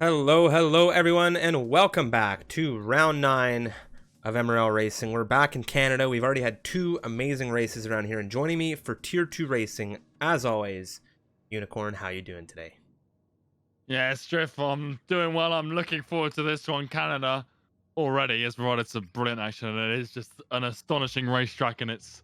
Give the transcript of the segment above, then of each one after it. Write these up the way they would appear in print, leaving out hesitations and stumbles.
Hello everyone, and welcome back to round 9 of MRL Racing. We're back in Canada. We've already had 2 amazing races around here, and joining me for Tier 2 racing, as always, Unicorn. How you doing today? Yeah, Striff, I'm doing well. I'm looking forward to this one. Canada already has provided some brilliant action, and it is just an astonishing racetrack, and it's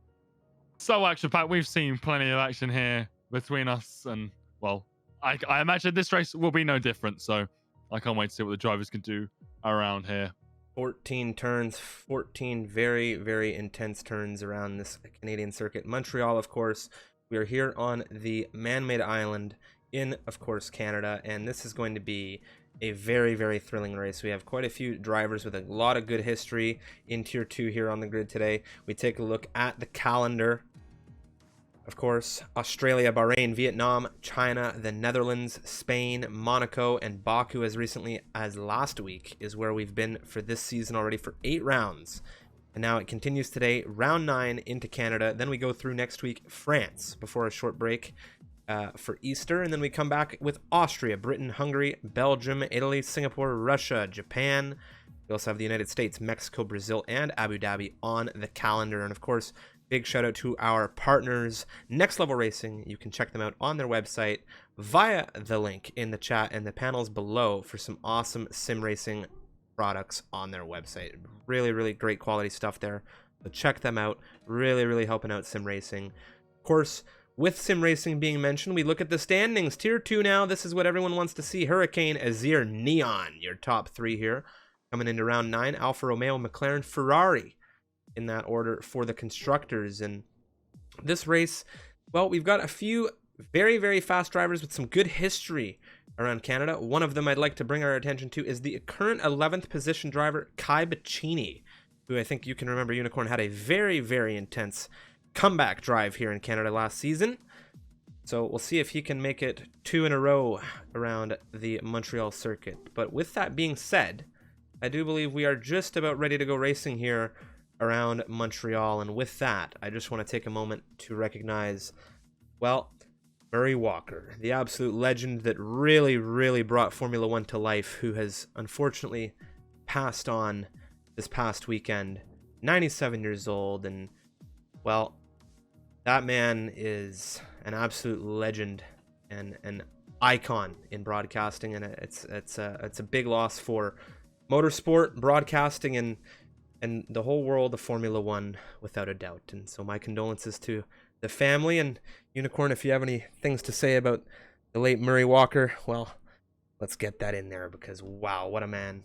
so action-packed. We've seen plenty of action here between us, and, well, I imagine this race will be no different, so I can't wait to see what the drivers can do around here. 14 turns, 14 very intense turns around this Canadian circuit. Montreal, of course. We are here on the man-made island in, of course, Canada, and this is going to be a very thrilling race. We have quite a few drivers with a lot of good history in Tier 2 here on the grid today. We take a look at the calendar. Of course, Australia, Bahrain, Vietnam, China, the Netherlands, Spain, Monaco, and Baku as recently as last week is where we've been for this season already for 8 rounds. And now it continues today, round 9 into Canada. Then we go through next week France before a short break for Easter. And then we come back with Austria, Britain, Hungary, Belgium, Italy, Singapore, Russia, Japan. We also have the United States, Mexico, Brazil, and Abu Dhabi on the calendar. And of course, big shout out to our partners, Next Level Racing. You can check them out on their website via the link in the chat and the panels below for some awesome sim racing products on their website. Really great quality stuff there. So check them out. Really helping out sim racing. Of course, with sim racing being mentioned, we look at the standings. Tier 2 now. This is what everyone wants to see. Hurricane, Azir, Neon, your top 3 here. Coming into round 9, Alfa Romeo, McLaren, Ferrari, in that order for the constructors. And this race, well, we've got a few very fast drivers with some good history around Canada. One of them I'd like to bring our attention to is the current 11th position driver, Kai Bacchini, who I think you can remember, Unicorn, had a very intense comeback drive here in Canada last season. So we'll see if he can make it 2 in a row around the Montreal circuit. But with that being said, I do believe we are just about ready to go racing here around Montreal, and with that, I just want to take a moment to recognize, well, Murray Walker, the absolute legend that really brought Formula 1 to life, who has unfortunately passed on this past weekend, 97 years old. And, well, that man is an absolute legend and an icon in broadcasting, and it's a big loss for motorsport, broadcasting, and the whole world of Formula 1, without a doubt. And so my condolences to the family. And Unicorn, if you have any things to say about the late Murray Walker, well, let's get that in there, because wow, what a man.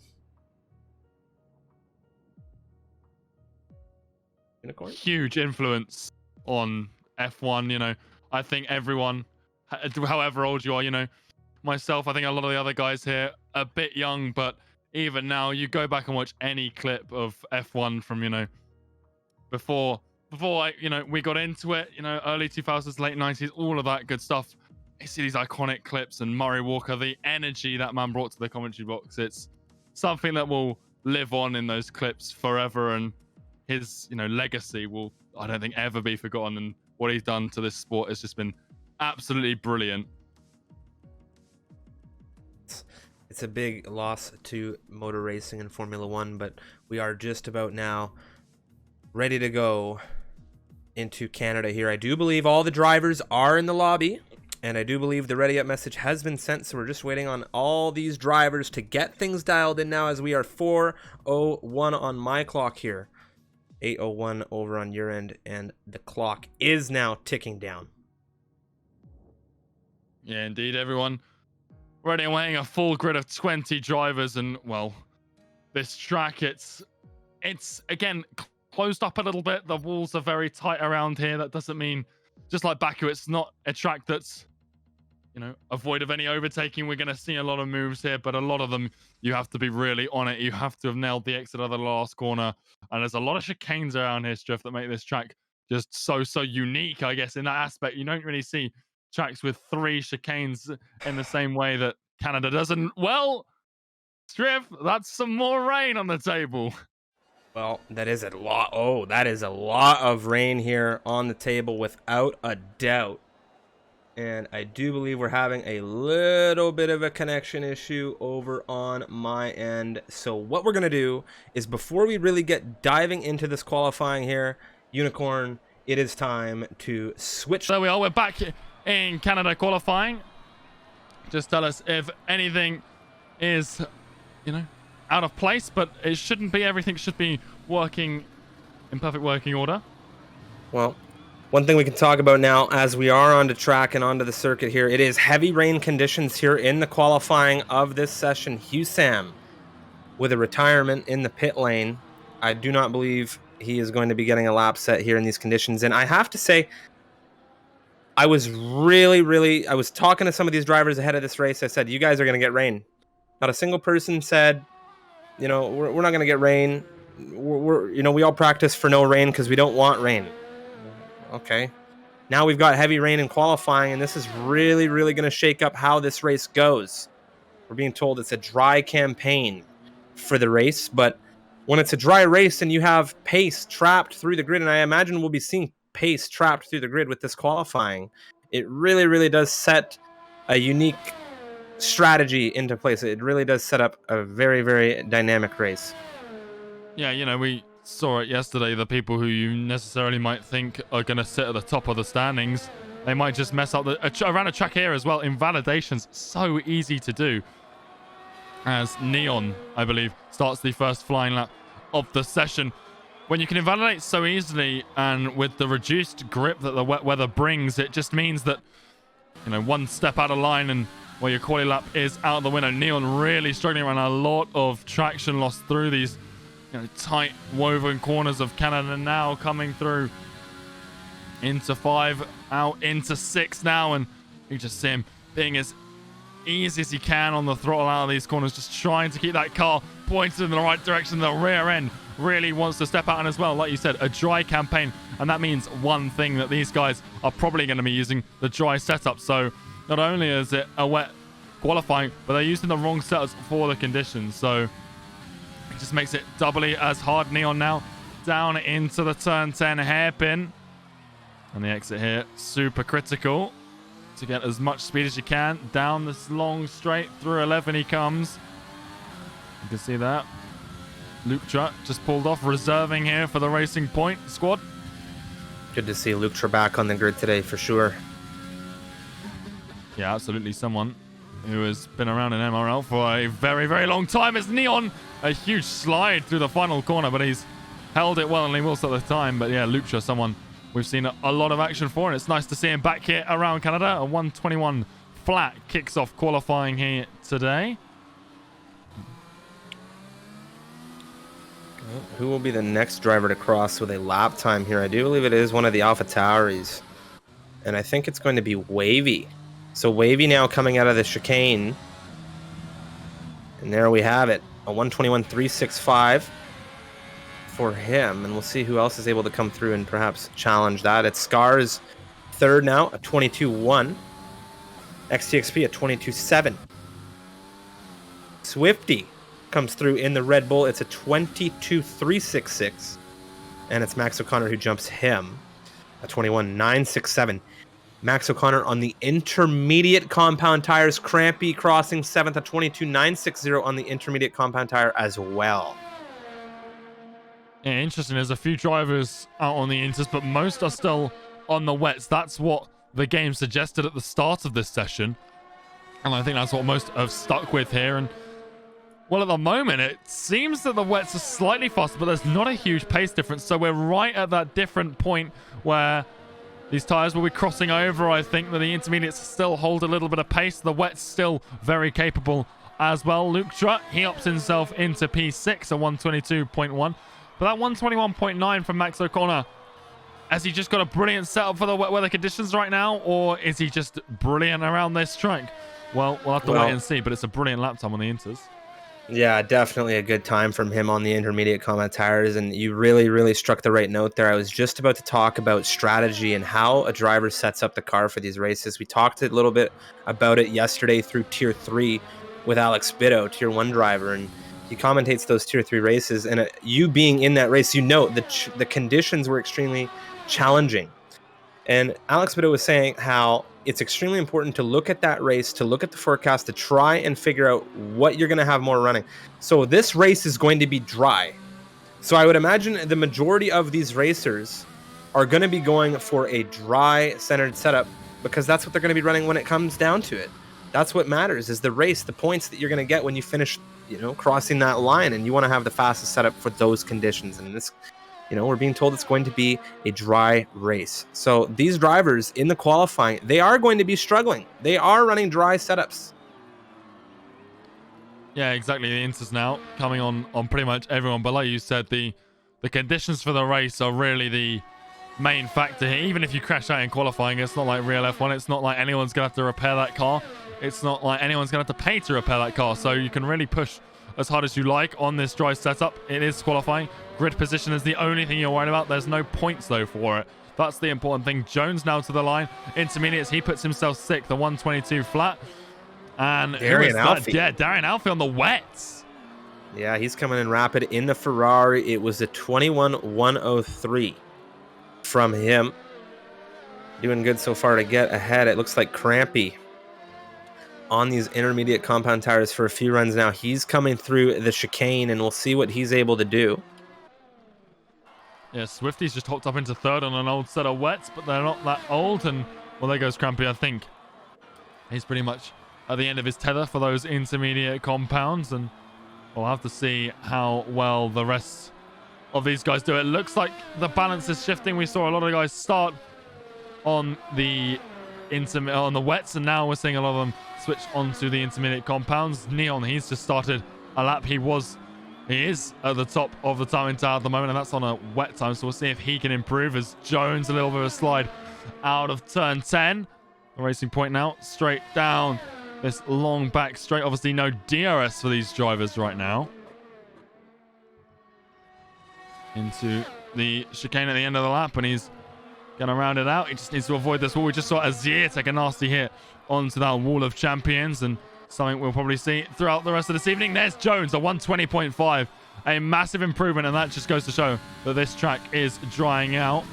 Unicorn? Huge influence on F1, I think everyone, however old you are, myself, I think a lot of the other guys here, a bit young, but even now, you go back and watch any clip of F1 from, before we got into it, early 2000s, late 90s, all of that good stuff. You see these iconic clips, and Murray Walker, the energy that man brought to the commentary box, it's something that will live on in those clips forever, and his, legacy will, I don't think, ever be forgotten. And what he's done to this sport has just been absolutely brilliant. It's a big loss to motor racing and Formula 1, but we are just about now ready to go into Canada here. I do believe all the drivers are in the lobby, and I do believe the ready up message has been sent, so we're just waiting on all these drivers to get things dialed in now, as we are 4:01 on my clock here, 8:01 over on your end, and the clock is now ticking down. Yeah, indeed, everyone. Ready and waiting, a full grid of 20 drivers, and, well, this track, it's again closed up a little bit. The walls are very tight around here. That doesn't mean, just like Baku, it's not a track that's, avoid of any overtaking. We're going to see a lot of moves here, but a lot of them, you have to be really on it. You have to have nailed the exit of the last corner, and there's a lot of chicanes around here, Striff, that make this track just so unique, I guess, in that aspect. You don't really see tracks with 3 chicanes in the same way that Canada doesn't. Well, Striff, that's some more rain on the table. Well, that is a lot. Oh, that is a lot of rain here on the table, without a doubt. And I do believe we're having a little bit of a connection issue over on my end. So what we're going to do is, before we really get diving into this qualifying here, Unicorn, it is time to switch. There we are. We're back in Canada qualifying. Just tell us if anything is, out of place, but it shouldn't be. Everything should be working in perfect working order. Well, one thing we can talk about now, as we are onto track and onto the circuit here, it is heavy rain conditions here in the qualifying of this session. Husam with a retirement in the pit lane. I do not believe he is going to be getting a lap set here in these conditions. And I have to say, I was I was talking to some of these drivers ahead of this race. I said, you guys are going to get rain. Not a single person said, we're not going to get rain. We all practice for no rain because we don't want rain. Okay. Now we've got heavy rain in qualifying, and this is really, really going to shake up how this race goes. We're being told it's a dry campaign for the race, but when it's a dry race and you have pace trapped through the grid, and I imagine we'll be seeing pace trapped through the grid with this qualifying, it really, really does set a unique strategy into place. It really does set up a very, very dynamic race. Yeah, we saw it yesterday. The people who you necessarily might think are going to sit at the top of the standings, they might just mess up around a track here as well. Invalidations, so easy to do. As Neon, I believe, starts the first flying lap of the session. When you can invalidate so easily, and with the reduced grip that the wet weather brings, it just means that, one step out of line and your quali lap is out the window. Neon really struggling around, a lot of traction lost through these tight woven corners of Canada, now coming through into 5, out into 6 now, and you just see him being as easy as he can on the throttle out of these corners, just trying to keep that car pointed in the right direction. The rear end really wants to step out, and as well, like you said, a dry campaign, and that means one thing, that these guys are probably going to be using the dry setup. So not only is it a wet qualifying, but they're using the wrong setups for the conditions, so it just makes it doubly as hard. Neon now down into the turn 10 hairpin, and the exit here super critical to get as much speed as you can down this long straight. Through 11 he comes. You can see that Luke just pulled off, reserving here for the Racing Point squad. Good to see Luke back on the grid today for sure. Yeah, absolutely, someone who has been around in MRL for a very, very long time. Is Neon. A huge slide through the final corner, but he's held it well, and he will at the time. But yeah, Luke, someone we've seen a lot of action for, and it's nice to see him back here around Canada. A 121 flat kicks off qualifying here today. Who will be the next driver to cross with a lap time here? I do believe it is one of the Alpha Tauris, and I think it's going to be Wavy. So Wavy now coming out of the chicane, and there we have it, a 121.365 for him, and we'll see who else is able to come through and perhaps challenge that. It's Scar's third now, a 22.1. XTXP, a 22.7. Swifty comes through in the Red Bull. It's a 22.366, and it's Max O'Connor who jumps him, a 21.967. Max O'Connor on the intermediate compound tires. Crampy crossing 7th, a 22.960 on the intermediate compound tire as well. Yeah, interesting. There's a few drivers out on the inters, but most are still on the wets. That's what the game suggested at the start of this session, and I think that's what most have stuck with here. And well, at the moment, it seems that the wets are slightly faster, but there's not a huge pace difference. So we're right at that different point where these tires will be crossing over. I think that the intermediates still hold a little bit of pace. The wet's still very capable as well. Luke Trutt, he opts himself into P6, a 122.1. But that 121.9 from Max O'Connor, has he just got a brilliant setup for the wet weather conditions right now, or is he just brilliant around this track? Well, we'll have to wait and see, but it's a brilliant lap time on the inters. Yeah, definitely a good time from him on the intermediate compound tires, and you really, really struck the right note there. I was just about to talk about strategy and how a driver sets up the car for these races. We talked a little bit about it yesterday through Tier 3 with Alex Bitto, Tier 1 driver, and he commentates those Tier 3 races, and you being in that race, you know the conditions were extremely challenging. And Alex Bitto was saying how it's extremely important to look at that race, to look at the forecast, to try and figure out what you're going to have more running. So this race is going to be dry. So I would imagine the majority of these racers are going to be going for a dry centered setup, because that's what they're going to be running when it comes down to it. That's what matters, is the race, the points that you're going to get when you finish, crossing that line, and you want to have the fastest setup for those conditions. And this, we're being told it's going to be a dry race. So these drivers in the qualifying, they are going to be struggling. They are running dry setups. Yeah, exactly. The inters now coming on pretty much everyone. But like you said, the conditions for the race are really the main factor here. Even if you crash out in qualifying, it's not like real F1. It's not like anyone's going to have to repair that car. It's not like anyone's going to have to pay to repair that car. So you can really push as hard as you like on this dry setup. It is qualifying. Grid position is the only thing you're worried about. There's no points, though, for it. That's the important thing. Jones now to the line. Intermediates, he puts himself sick, the 122 flat. And Darian Alfie. Yeah, Darian Alfie on the wets. Yeah, he's coming in rapid in the Ferrari. It was a 21.103 from him. Doing good so far to get ahead. It looks like Crampy on these intermediate compound tires for a few runs now. He's coming through the chicane, and we'll see what he's able to do. Yeah, Swifty's just hopped up into third on an old set of wets, but they're not that old. And, well, there goes Crampy, I think. He's pretty much at the end of his tether for those intermediate compounds, and we'll have to see how well the rest of these guys do. It looks like the balance is shifting. We saw a lot of guys start on the wets, and now we're seeing a lot of them switch onto the intermediate compounds. Neon, he's just started a lap. He is at the top of the timing tower at the moment, and that's on a wet time, so we'll see if he can improve. As Jones, a little bit of a slide out of turn 10. The Racing Point now straight down this long back straight. Obviously no DRS for these drivers right now. Into the chicane at the end of the lap, and he's going to round it out. He just needs to avoid this wall. We just saw Azir take a nasty hit onto that wall of champions, and something we'll probably see throughout the rest of this evening. There's Jones, a 120.5. A massive improvement, and that just goes to show that this track is drying out.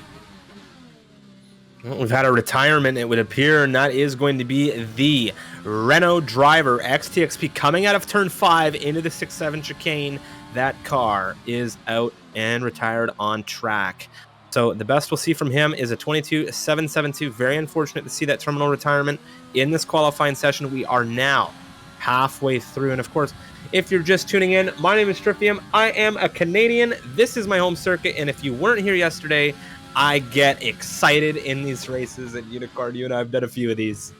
Well, we've had a retirement, it would appear, and that is going to be the Renault driver, XTXP, coming out of turn 5 into the 6-7 chicane. That car is out and retired on track. So the best we'll see from him is a 22.772. Very unfortunate to see that terminal retirement in this qualifying session. We are now halfway through. And of course, if you're just tuning in, my name is Strifium. I am a Canadian. This is my home circuit. And if you weren't here yesterday, I get excited in these races at Unicorn. You and I have done a few of these.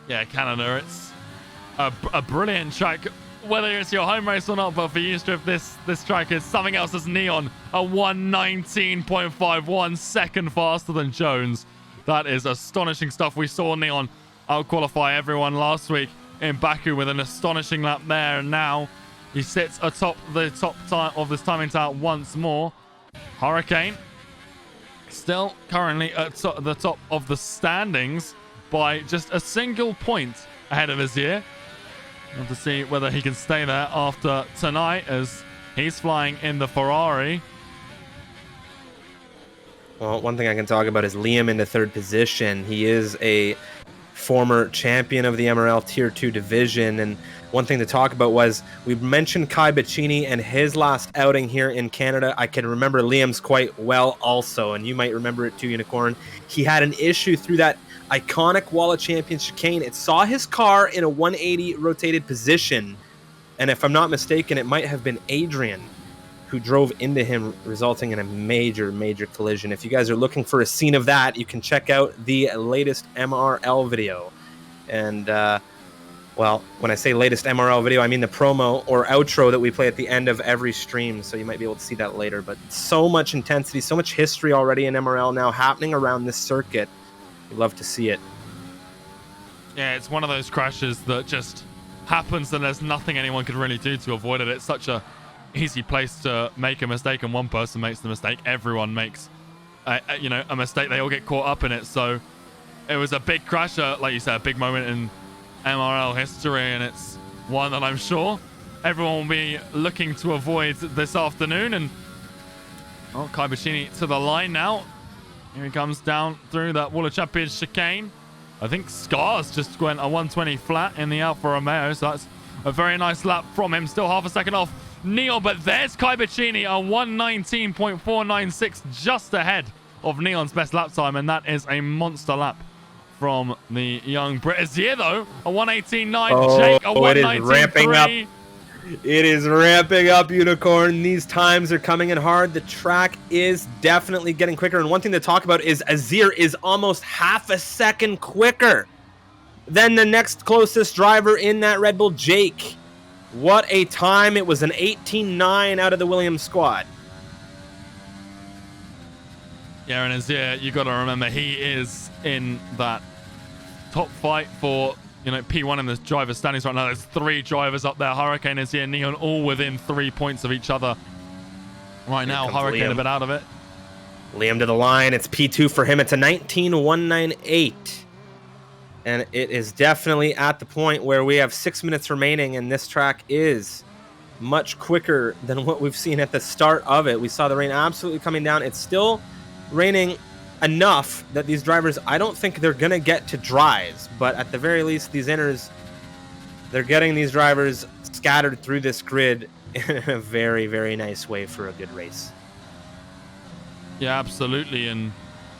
Yeah, Canada, it's a brilliant track, whether it's your home race or not. But for you, Strip, this track is something else as Neon, a 119.5, 1 second faster than Jones. That is astonishing stuff. We saw Neon out-qualify everyone last week in Baku with an astonishing lap there, and now he sits atop the top time of this timing tower once more. Hurricane still currently at the top of the standings by just a single point ahead of Azir. We'll have to see whether he can stay there after tonight, as he's flying in the Ferrari. Well, one thing I can talk about is Liam in the third position. He is a former champion of the MRL Tier 2 division, and one thing to talk about was we mentioned Kai Bacchini and his last outing here in Canada. I can remember Liam's quite well also, and you might remember it too, Unicorn. He had an issue through that iconic Wall of Champions chicane. It saw his car in a 180 rotated position, and if I'm not mistaken, it might have been Adrian who drove into him, resulting in a major collision. If you guys are looking for a scene of that, you can check out the latest MRL video. And well, when I say latest MRL video, I mean the promo or outro that we play at the end of every stream, so you might be able to see that later. But so much intensity, so much history already in MRL now happening around this circuit. We'd love to see it. Yeah, it's one of those crashes that just happens, and there's nothing anyone can really do to avoid it. It's such a easy place to make a mistake, and one person makes the mistake, everyone makes a mistake. They all get caught up in it. So it was a big crash, like you said, a big moment in MRL history, and it's one that I'm sure everyone will be looking to avoid this afternoon. And Kai Bacchini to the line now. Here he comes down through that Wall of Champions chicane. I think Scars just went a 120 flat in the Alfa Romeo, so that's a very nice lap from him. Still half a second off Neon, but there's Kai Bacchini, a 119.496, just ahead of Neon's best lap time, and that is a monster lap from the young Brit. Azir, though, a 118.9. Jake, a 119.3. It is ramping up. It is ramping up, Unicorn. These times are coming in hard. The track is definitely getting quicker. And one thing to talk about is Azir is almost half a second quicker than the next closest driver in that Red Bull, Jake. What a time. It was an 18.9 out of the Williams squad. Yeah, and Azir, you got to remember, he is in that top fight for, you know, P1 in the driver standings right now. There's 3 drivers up there. Hurricane, Azir, Neon, all within 3 points of each other. Right now, Hurricane a bit out of it. Liam to the line. It's P2 for him. It's a 19.198. And it is definitely at the point where we have 6 minutes remaining, and this track is much quicker than what we've seen at the start of it. We saw the rain absolutely coming down. It's still raining enough that these drivers, I don't think they're going to get to dries, but at the very least, these inners, they're getting these drivers scattered through this grid in a very, very nice way for a good race. Yeah, absolutely. And,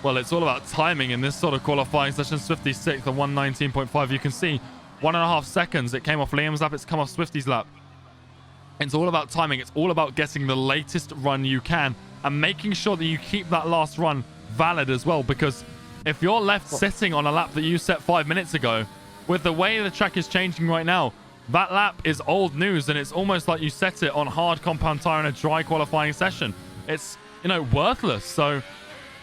well, it's all about timing in this sort of qualifying session. Swifty 6th, a 119.5. You can see 1.5 seconds. It came off Liam's lap. It's come off Swifty's lap. It's all about timing. It's all about getting the latest run you can and making sure that you keep that last run valid as well, because if you're left sitting on a lap that you set 5 minutes ago, with the way the track is changing right now, that lap is old news, and it's almost like you set it on hard compound tire in a dry qualifying session. It's, you know, worthless. So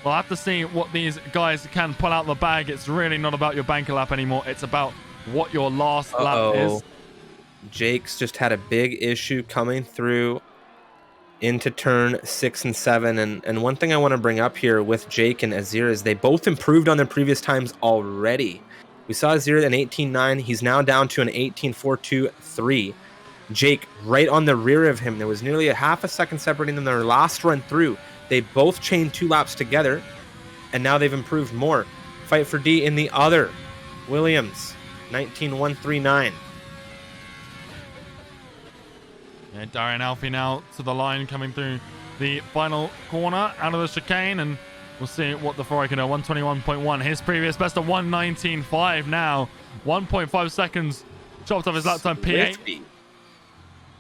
we'll have to see what these guys can pull out the bag. It's really not about your banker lap anymore. It's about what your last lap is. Jake's just had a big issue coming through into turn 6 and 7, and one thing I want to bring up here with Jake and Azir is they both improved on their previous times already. We saw Azir an 18.9. He's now down to an 18.423. Jake right on the rear of him. There was nearly a half a second separating them their last run through. They both chained 2 laps together, and now they've improved more. Fight for D in the other Williams, 19.139. Yeah, Darian Alfie now to the line, coming through the final corner out of the chicane, and we'll see what the Ferrari can do. 121.1, his previous best of 119.5 now. 1.5 seconds chopped off his lap time. P8. Swifty.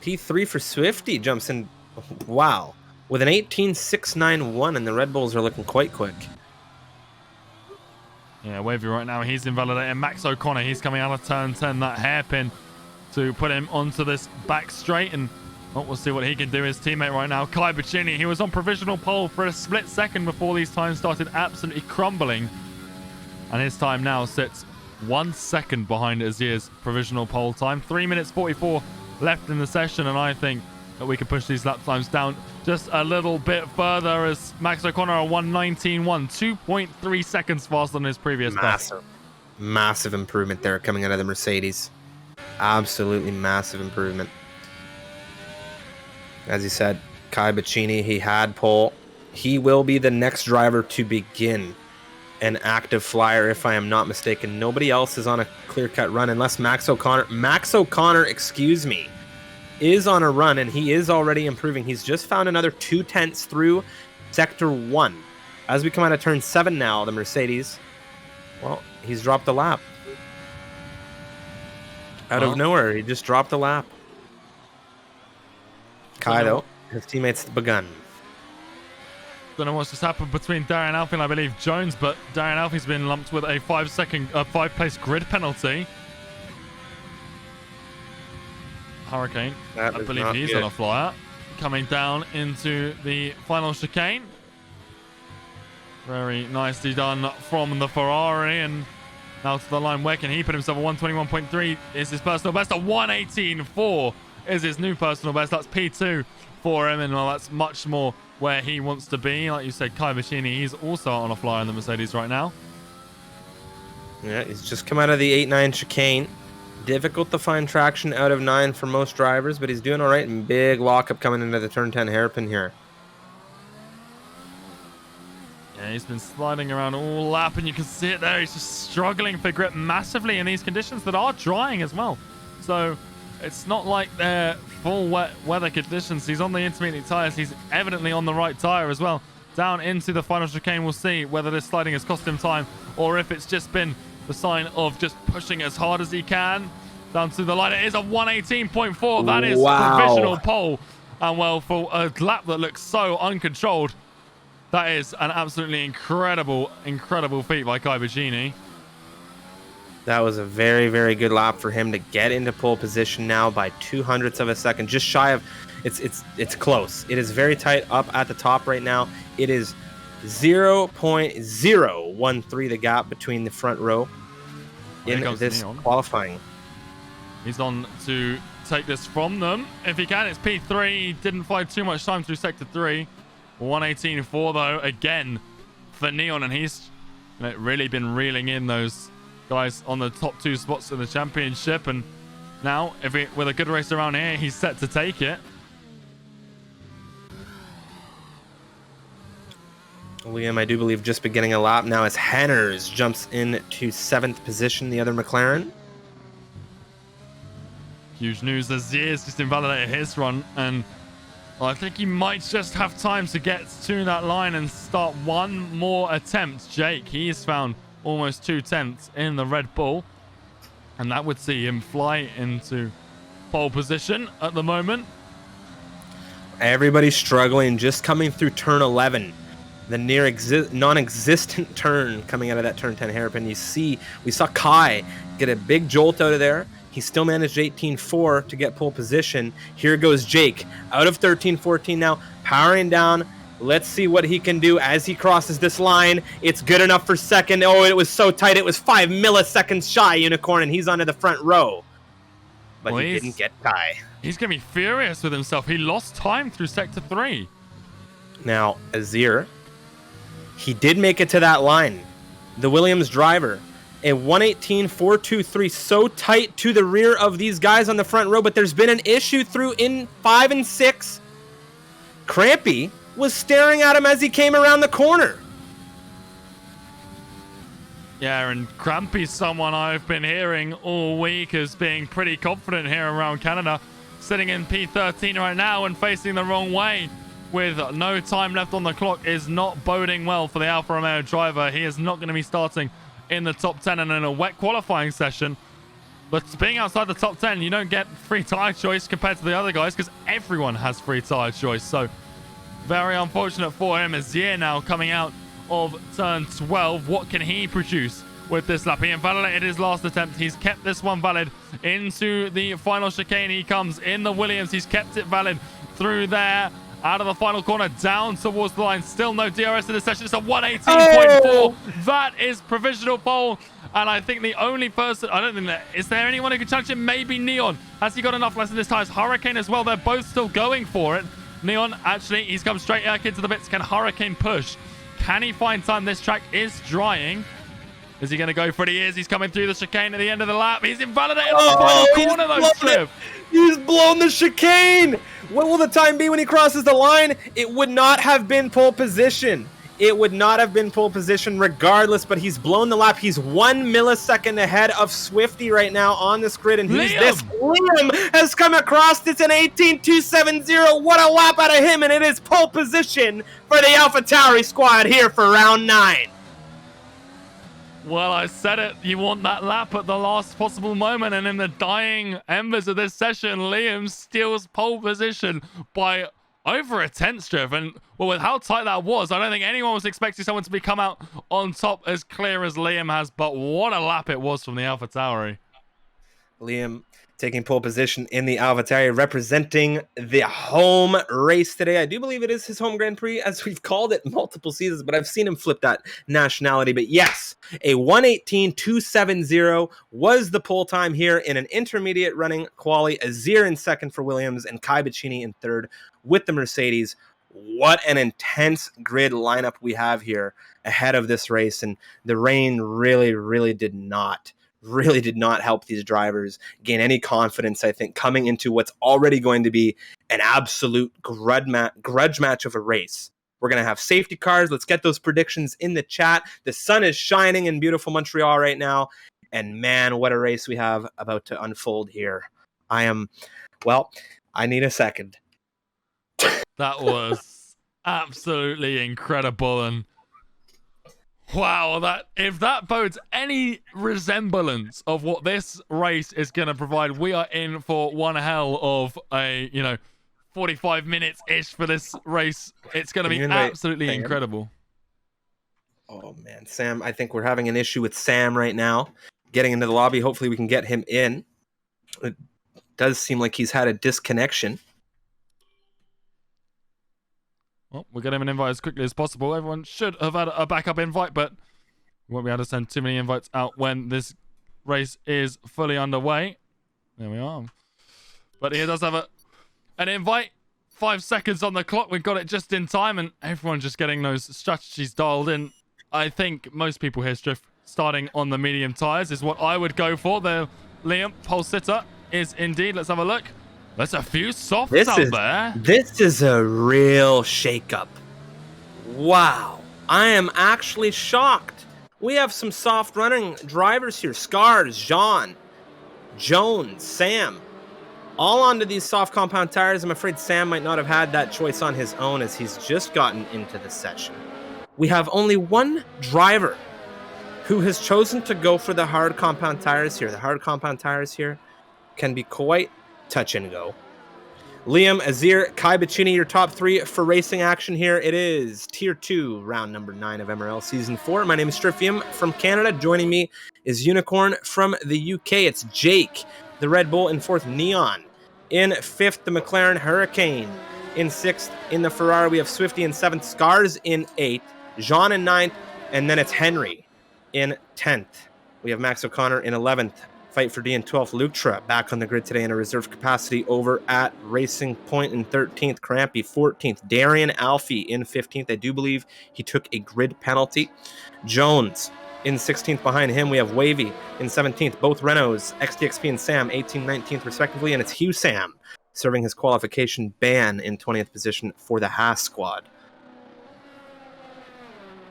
P3 for Swifty jumps in. Wow. With an 18.691, and the Red Bulls are looking quite quick. Yeah, Wavy right now, he's invalidating. Max O'Connor, he's coming out of turn 10, that hairpin to put him onto this back straight, and we'll see what he can do. His teammate right now, Kai Bacchini, he was on provisional pole for a split second before these times started absolutely crumbling, and his time now sits 1 second behind Azir's provisional pole time. 3 minutes 44 left in the session, and I think that we can push these lap times down just a little bit further, as Max O'Connor a 119.1, 2.3 seconds faster than his previous best. Massive improvement there coming out of the Mercedes. Absolutely massive improvement. As you said, Kai Bacchini, he had pole. He will be the next driver to begin an active flyer, if I am not mistaken. Nobody else is on a clear-cut run unless Max O'Connor, excuse me, is on a run, and he is already improving. He's just found another 0.2 through Sector 1. As we come out of turn 7 now, the Mercedes, well, he's dropped a lap. Out of nowhere, he just dropped a lap. Kaido, his teammates begun. Don't know what's just happened between Darian Alfie and I believe Jones, but Darian Alfie's been lumped with a 5-place grid penalty. Hurricane, I believe he's on a flyer, coming down into the final chicane. Very nicely done from the Ferrari, and now to the line. Where can he put himself? A 121.3 is his personal best. A 118.4 is his new personal best. That's P2 for him, and well, that's much more where he wants to be. Like you said, Kai Bacchini, he's also on a flyer in the Mercedes right now. Yeah, he's just come out of the 8-9 chicane. Difficult to find traction out of 9 for most drivers, but he's doing all right. And big lockup coming into the turn 10 hairpin here. Yeah, he's been sliding around all lap, and you can see it there. He's just struggling for grip massively in these conditions that are drying as well. So it's not like they're full wet weather conditions. He's on the intermediate tires. He's evidently on the right tire as well. Down into the final chicane, we'll see whether this sliding has cost him time or if it's just been the sign of just pushing as hard as he can. Down to the line, it is a 118.4. That is provisional pole. And well, for a lap that looks so uncontrolled, that is an absolutely incredible feat by Kai Bicini. That was a very, very good lap for him to get into pole position now by 0.02 of a second, just shy of. It's close. It is very tight up at the top right now. It is 0.013 the gap between the front row in this qualifying. He's on to take this from them if he can. It's P3. Didn't find too much time through sector 3. 118.4 though again for Neon, and he's really been reeling in those guys on the top 2 spots in the championship. And now with a good race around here, he's set to take it. Liam, I do believe, just beginning a lap now as Henners jumps into 7th position, the other McLaren. Huge news as Zier's just invalidated his run, and I think he might just have time to get to that line and start one more attempt. Jake, he has found almost 2/10 in the Red Bull, and that would see him fly into pole position at the moment. Everybody's struggling, just coming through turn 11. The non-existent turn coming out of that turn 10 hairpin. We saw Kai get a big jolt out of there. He still managed 18.4 to get pole position. Here goes Jake out of 13.14 now, powering down. Let's see what he can do as he crosses this line. It's good enough for second. Oh, it was so tight. It was 5 milliseconds shy, Unicorn, and he's onto the front row. But he didn't get Kai. He's going to be furious with himself. He lost time through sector 3. Now, Azir, he did make it to that line. The Williams driver. A 118.423, so tight to the rear of these guys on the front row, but there's been an issue through in 5 and 6. Crampy was staring at him as he came around the corner. Yeah, and Crampy's someone I've been hearing all week as being pretty confident here around Canada. Sitting in P13 right now and facing the wrong way with no time left on the clock is not boding well for the Alfa Romeo driver. He is not going to be starting in the top 10 and in a wet qualifying session. But being outside the top 10, you don't get free tire choice compared to the other guys because everyone has free tire choice. So very unfortunate for him. As Zier now coming out of turn 12. What can he produce with this lap? He invalidated his last attempt. He's kept this one valid into the final chicane. He comes in the Williams. He's kept it valid through there. Out of the final corner, down towards the line. Still no DRS in the session. It's a 118.4. Oh! That is provisional pole. And I think the only person, I don't think that, is there anyone who can challenge him? Maybe Neon. Has he got enough less in this tires? Hurricane as well. They're both still going for it. Neon, actually, he's come straight back into the bits. Can Hurricane push? Can he find time? This track is drying. Is he going to go for it? He is. He's coming through the chicane at the end of the lap. He's invalidated on the final corner, though, Trip. He's blown the chicane. What will the time be when he crosses the line? It would not have been pole position. It would not have been pole position regardless, but he's blown the lap. He's 1 millisecond ahead of Swifty right now on this grid. And who's this? Liam has come across. It's an 18.270. What a lap out of him, and it is pole position for the AlphaTauri squad here for round 9. Well, I said it. You want that lap at the last possible moment. And in the dying embers of this session, Liam steals pole position by over a 10th strip. And well, with how tight that was, I don't think anyone was expecting someone to come out on top as clear as Liam has. But what a lap it was from the AlphaTauri. Liam taking pole position in the AlphaTauri, representing the home race today. I do believe it is his home Grand Prix, as we've called it multiple seasons, but I've seen him flip that nationality. But yes, a 118.270 was the pole time here in an intermediate running quali. Azir in second for Williams and Kai Bicini in third with the Mercedes. What an intense grid lineup we have here ahead of this race. And the rain really did not help these drivers gain any confidence, I think, coming into what's already going to be an absolute grudge match of a race We're going to have safety cars. Let's get those predictions in the chat. The sun is shining in beautiful Montreal right now. And man, what a race we have about to unfold here. I need a second. That was absolutely incredible. And wow, that if that bodes any resemblance of what this race is going to provide, we are in for one hell of a, 45 minutes-ish for this race. It's going to be absolutely incredible. Oh, man. Sam, I think we're having an issue with Sam right now. Getting into the lobby. Hopefully we can get him in. It does seem like he's had a disconnection. Well, we'll get him an invite as quickly as possible. Everyone should have had a backup invite, but we won't be able to send too many invites out when this race is fully underway. There we are. But he does have an invite. 5 seconds on the clock. We've got it just in time, and everyone just getting those strategies dialed in. I think most people here, Striff, starting on the medium tires is what I would go for. The Liam pole sitter is indeed. Let's have a look. There's a few softs out there. This is a real shakeup. Wow. I am actually shocked. We have some soft running drivers here. Scars, Jean, Jones, Sam. All onto these soft compound tires. I'm afraid Sam might not have had that choice on his own as he's just gotten into the session. We have only one driver who has chosen to go for the hard compound tires here. The hard compound tires here can be quite touch and go. Liam, Azir, Kai Bacchini, your top three for racing action here. It is Tier 2, round number 9 of MRL Season 4. My name is Striffium from Canada. Joining me is Unicorn from the UK. It's Jake, the Red Bull in 4th, Neon. In 5th, the McLaren Hurricane. In 6th, in the Ferrari, we have Swifty in 7th, Scars in 8th, Jean in 9th, and then it's Henry in 10th. We have Max O'Connor in 11th. Fight for D in 12th. Lutra back on the grid today in a reserve capacity over at Racing Point in 13th. Crampy 14th. Darian Alfie in 15th. I do believe he took a grid penalty. Jones in 16th. Behind him, we have Wavy in 17th. Both Renaults, XTXP and Sam, 18th, 19th respectively. And it's Hugh Sam serving his qualification ban in 20th position for the Haas squad.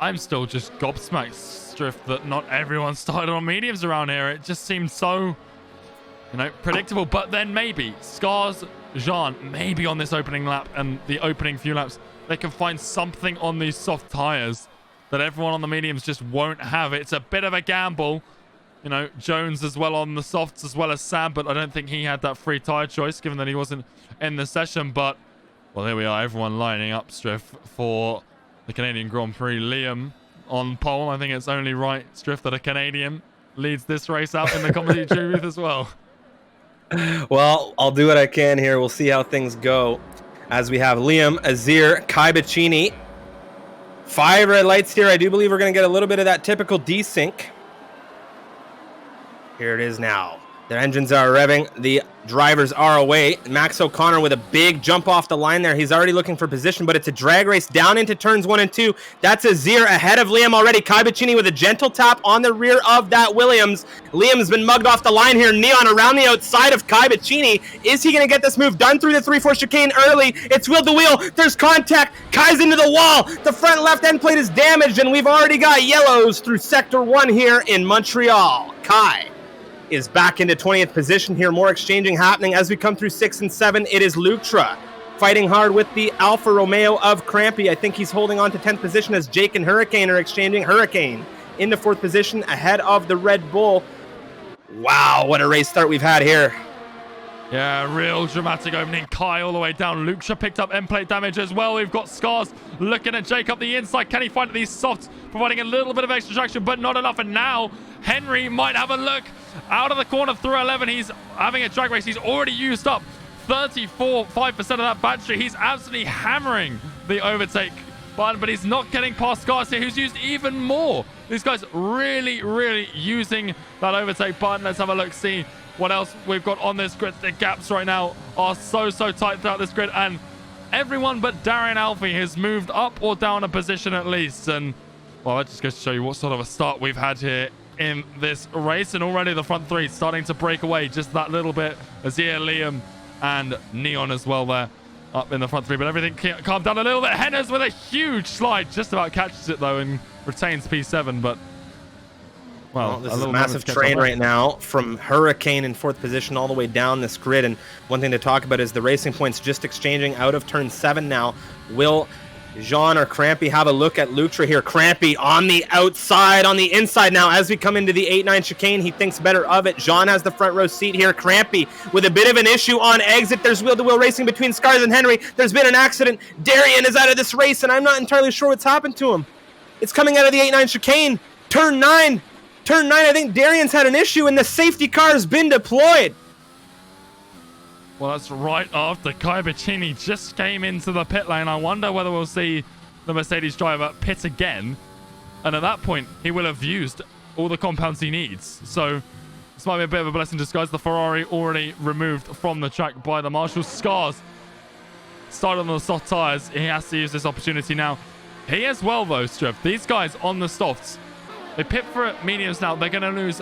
I'm still just gobsmacked, Striff, that not everyone started on mediums around here. It just seems so, predictable. But then maybe Scars, Jean, maybe on this opening lap and the opening few laps, they can find something on these soft tires that everyone on the mediums just won't have. It's a bit of a gamble. Jones as well on the softs as well as Sam, but I don't think he had that free tire choice given that he wasn't in the session. But, well, here we are, everyone lining up, Striff, for the Canadian Grand Prix. Liam on pole. I think it's only right, Striff, that a Canadian leads this race out in the commentary booth as well. Well, I'll do what I can here. We'll see how things go as we have Liam, Azir, Kai Bacchini. 5 red lights here. I do believe we're going to get a little bit of that typical desync. Here it is now. Their engines are revving. The drivers are away. Max O'Connor with a big jump off the line there. He's already looking for position, but it's a drag race down into turns 1 and 2. That's Azir ahead of Liam already. Kai Bacchini with a gentle tap on the rear of that Williams. Liam's been mugged off the line here. Neon around the outside of Kai Bacchini. Is he going to get this move done through the 3-4 chicane early? It's wheel to wheel. There's contact. Kai's into the wall. The front left end plate is damaged, and we've already got yellows through Sector 1 here in Montreal. Kai is back into 20th position here. More exchanging happening as we come through 6 and 7. It is Lutra fighting hard with the Alfa Romeo of Crampy. I think he's holding on to 10th position as Jake and Hurricane are exchanging. Hurricane into 4th position ahead of the Red Bull. Wow, what a race start we've had here. Yeah, real dramatic opening. Kai all the way down. Lutra picked up end plate damage as well. We've got Scars looking at Jake up the inside. Can he find these softs, providing a little bit of extra traction, but not enough. And now Henry might have a look out of the corner through 11. He's having a drag race. He's already used up 5% of that battery. He's absolutely hammering the overtake button, but he's not getting past Scars here, who's used even more. These guys really, really using that overtake button. Let's have a look, see what else we've got on this grid. The gaps right now are so tight throughout this grid, and everyone but Darian Alfie has moved up or down a position at least. And, well, that just goes to show you what sort of a start we've had here in this race. And already the front three starting to break away just that little bit. Azir, Liam, and Neon as well there. up in the front three, but everything calmed down a little bit. Henner's with a huge slide, just about catches it though and retains P7, but well, this is a massive train right now from Hurricane in 4th position all the way down this grid. And one thing to talk about is the racing points just exchanging out of turn 7 now. Will Jean or Crampy have a look at Lutra here? Crampy on the outside, on the inside now as we come into the 8-9 chicane. He thinks better of it. Jean has the front row seat here. Crampy with a bit of an issue on exit. There's wheel-to-wheel racing between Scars and Henry. There's been an accident. Darian is out of this race, and I'm not entirely sure what's happened to him. It's coming out of the 8-9 chicane. Turn 9. Turn 9, I think Darian's had an issue, and the safety car has been deployed. Well, that's right after Kai Bacchini just came into the pit lane. I wonder whether we'll see the Mercedes driver pit again. And at that point, he will have used all the compounds he needs. So this might be a bit of a blessing in disguise. The Ferrari already removed from the track by the marshals. Scars started on the soft tires. He has to use this opportunity now. He as well, though, Striv. These guys on the softs, they pit for mediums now. They're going to lose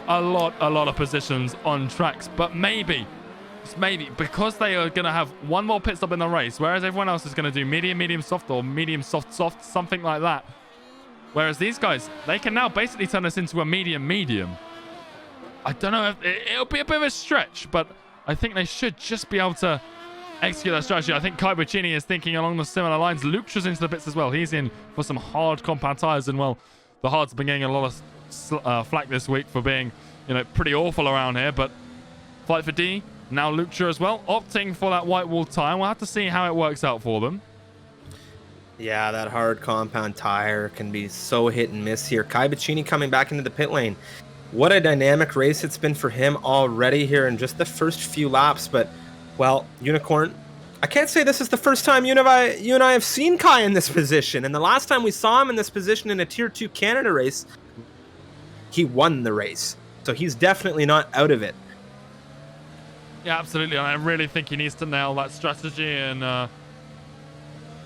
a lot of positions on tracks. But maybe, just maybe, because they are going to have one more pit stop in the race, whereas everyone else is going to do medium, medium, soft, or medium, soft, soft, something like that. Whereas these guys, they can now basically turn this into a medium, medium. I don't know if it'll be a bit of a stretch, but I think they should just be able to execute that strategy. I think Kai Bacchini is thinking along the similar lines. Luke's into the pits as well. He's in for some hard compound tires, and well, the hards have been getting a lot of flack this week for being, you know, pretty awful around here. But fight for D, now Lucha as well, opting for that white wall tire. We'll have to see how it works out for them. Yeah, that hard compound tire can be so hit and miss here. Kai Bacchini coming back into the pit lane. What a dynamic race it's been for him already here in just the first few laps. But, well, Unicorn, I can't say this is the first time you and I have seen Kai in this position. And the last time we saw him in this position in a Tier 2 Canada race, he won the race. So he's definitely not out of it. Yeah, absolutely. And I really think he needs to nail that strategy. And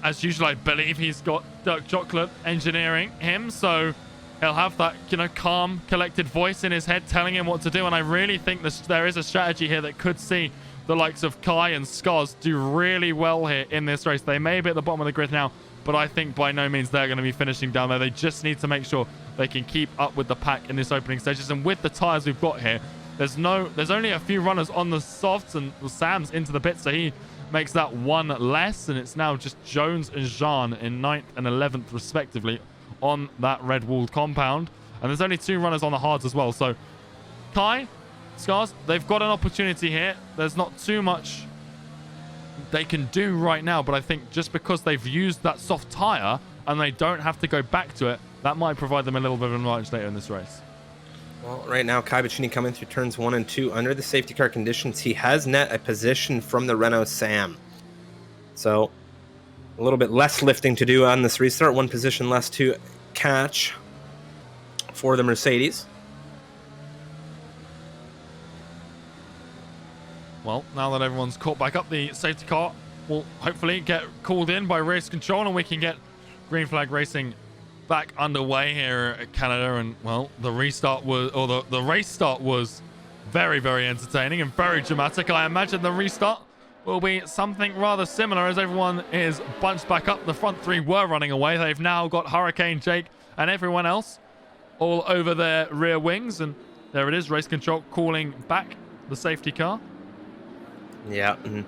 as usual, I believe he's got Dark Chocolate engineering him. So he'll have that, you know, calm, collected voice in his head telling him what to do. And I really think there is a strategy here that could see the likes of Kai and Skaz do really well here in this race. They may be at the bottom of the grid now, but I think by no means they're going to be finishing down there. They just need to make sure they can keep up with the pack in this opening stages. And with the tires we've got here, there's only a few runners on the softs, and Sam's into the pits, so he makes that one less. And it's now just Jones and Jean in 9th and 11th respectively on that red walled compound. And there's only 2 runners on the hards as well. So Kai, Scars, they've got an opportunity here. There's not too much they can do right now, but I think just because they've used that soft tire and they don't have to go back to it, that might provide them a little bit of an advantage later in this race. Well, right now, Kai Bacchini coming through turns 1 and 2 under the safety car conditions. He has net a position from the Renault Sam. So a little bit less lifting to do on this restart. 1 position less to catch for the Mercedes. Well, now that everyone's caught back up, the safety car will hopefully get called in by race control, and we can get green flag racing back underway here at Canada. And well, the restart was, or the race start was very, very entertaining and very dramatic. I imagine the restart will be something rather similar as everyone is bunched back up. The front 3 were running away. They've now got Hurricane, Jake, and everyone else all over their rear wings. And there it is, race control calling back the safety car. Yeah, and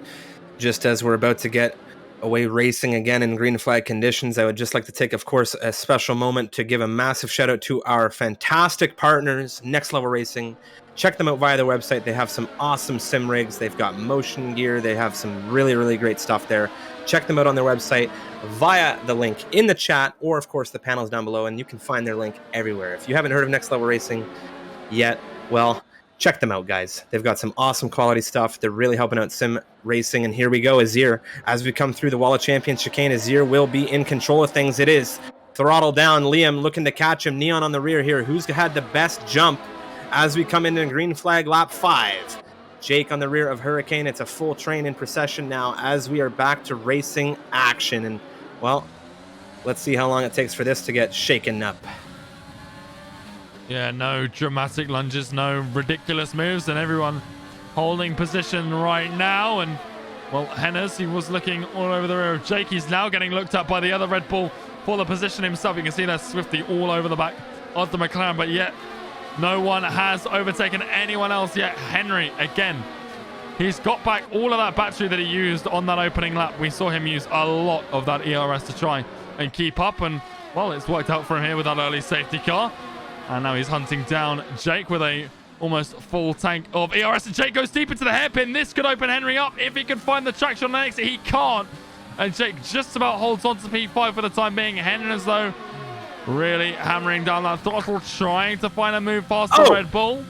just as we're about to get away racing again in green flag conditions, I would just like to take, of course, a special moment to give a massive shout out to our fantastic partners, Next Level Racing. Check them out via their website. They have some awesome sim rigs. They've got motion gear. They have some really, really great stuff there. Check them out on their website via the link in the chat, or of course the panels down below, and you can find their link everywhere. If you haven't heard of Next Level Racing yet, well, check them out, guys. They've got some awesome quality stuff. They're really helping out sim racing. And here we go, Azir. As we come through the Wall of Champions chicane, Azir will be in control of things. It is throttle down. Liam looking to catch him. Neon on the rear here. Who's had the best jump as we come into green flag lap 5? Jake on the rear of Hurricane. It's a full train in procession now as we are back to racing action. And, well, let's see how long it takes for this to get shaken up. Yeah, no dramatic lunges, no ridiculous moves, and everyone holding position right now. And well, Henners, he was looking all over the rear of Jake. He's now getting looked at by the other Red Bull for the position himself. You can see that Swifty all over the back of the McLaren, but yet no one has overtaken anyone else yet. Henry, again, he's got back all of that battery that he used on that opening lap. We saw him use a lot of that ERS to try and keep up, and well, it's worked out for him here with that early safety car. And now he's hunting down Jake with a almost full tank of ERS, and Jake goes deep into the hairpin. This could open Henry up if he can find the traction on the exit. He can't, and Jake just about holds on to P5 for the time being. Henry, though, really hammering down that throttle, trying to find a move past the Red Bull.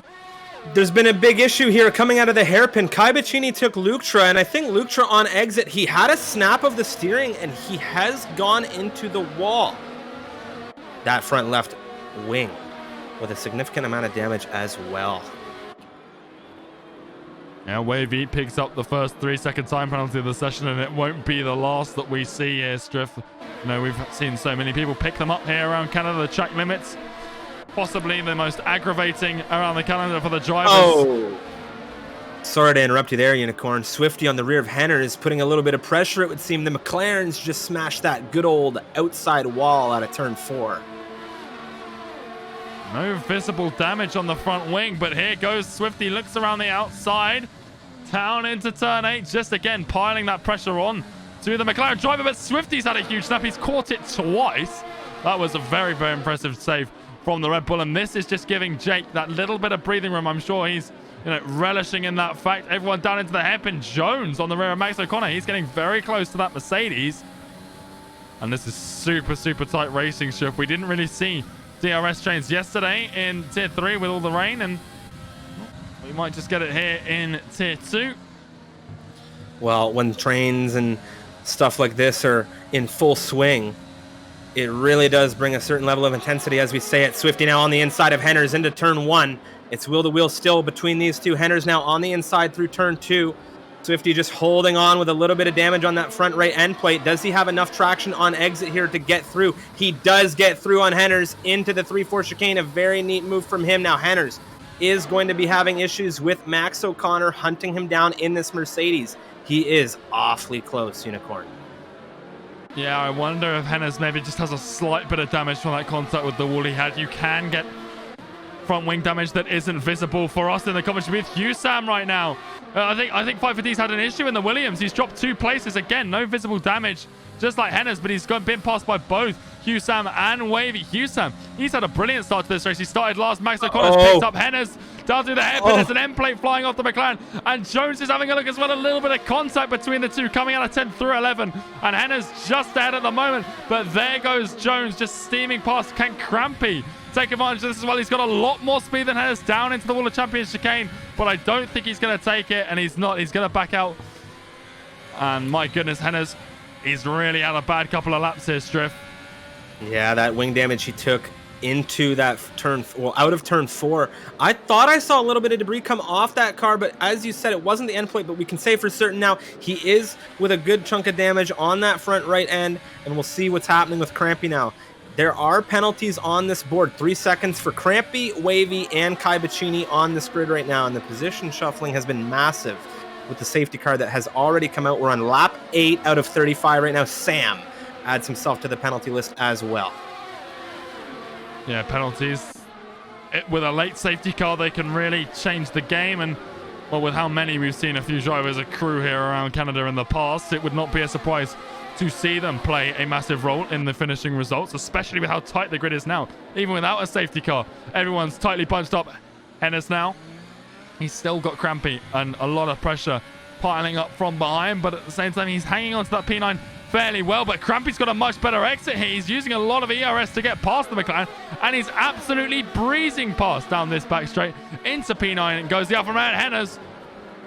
There's been a big issue here coming out of the hairpin. Kai Bacchini took Lutra, and I think Lutra on exit, he had a snap of the steering, and he has gone into the wall. That front left wing with a significant amount of damage as well. Now Wavy picks up the first 3-second time penalty of the session, and it won't be the last that we see here, Striff. You know, we've seen so many people pick them up here around Canada, the track limits. Possibly the most aggravating around the calendar for the drivers. Oh, sorry to interrupt you there, Unicorn. Swifty on the rear of Henner is putting a little bit of pressure. It would seem the McLarens just smashed that good old outside wall out of turn 4. No visible damage on the front wing, but here goes Swifty, looks around the outside, down into turn 8, just again piling that pressure on to the McLaren driver, but Swifty's had a huge snap. He's caught it twice. That was a very, very impressive save from the Red Bull, and this is just giving Jake that little bit of breathing room. I'm sure he's, you know, relishing in that fact. Everyone down into the hairpin. Jones on the rear of Max O'Connor. He's getting very close to that Mercedes, and this is super, super tight racing, Shift. We didn't really see DRS trains yesterday in tier 3 with all the rain, and we might just get it here in tier 2. Well, when trains and stuff like this are in full swing, it really does bring a certain level of intensity, as we say it. Swifty now on the inside of Henners into turn 1. It's wheel-to-wheel still between these two. Henners now on the inside through turn 2. Swifty just holding on with a little bit of damage on that front right end plate. Does he have enough traction on exit here to get through? He does get through on Henners into the 3-4 chicane. A very neat move from him. Now Henners is going to be having issues with Max O'Connor hunting him down in this Mercedes. He is awfully close, Unicorn. Yeah, I wonder if Henners maybe just has a slight bit of damage from that contact with the wall he had. You can get front wing damage that isn't visible for us in the commentary with Husam right now. I think 550's had an issue in the Williams. He's dropped 2 places again. No visible damage, just like Henners, but he's been passed by both Husam and Wavy. Husam, he's had a brilliant start to this race. He started last. Max O'Connor's picked up Henners down through the hairpin. There's an end plate flying off the McLaren, and Jones is having a look as well. A little bit of contact between the two coming out of 10 through 11, and Henners just ahead at the moment, but there goes Jones just steaming past. Can Crampy take advantage of this as well? He's got a lot more speed than Henners down into the Wall of Champions chicane, but I don't think he's going to take it, and he's not. He's going to back out, and my goodness, Henners, he's really had a bad couple of laps here, Striff. Yeah, that wing damage he took into that turn, well, out of turn 4. I thought I saw a little bit of debris come off that car, but as you said, it wasn't the end plate, but we can say for certain now he is with a good chunk of damage on that front right end, and we'll see what's happening with Crampy now. There are penalties on this board. 3 seconds for Crampy, Wavy, and Kai Bacchini on this grid right now, and the position shuffling has been massive with the safety car that has already come out. We're on lap 8 out of 35 right now. Sam adds himself to the penalty list as well. Yeah, penalties. With a late safety car, they can really change the game, and well, with how many we've seen a few drivers accrue here around Canada in the past, it would not be a surprise to see them play a massive role in the finishing results, especially with how tight the grid is now. Even without a safety car, everyone's tightly bunched up. Henners now, he's still got Crampy and a lot of pressure piling up from behind, but at the same time, he's hanging on to that P9 fairly well, but Crampy's got a much better exit here. He's using a lot of ERS to get past the McLaren, and he's absolutely breezing past down this back straight into P9, and goes the other man. Henners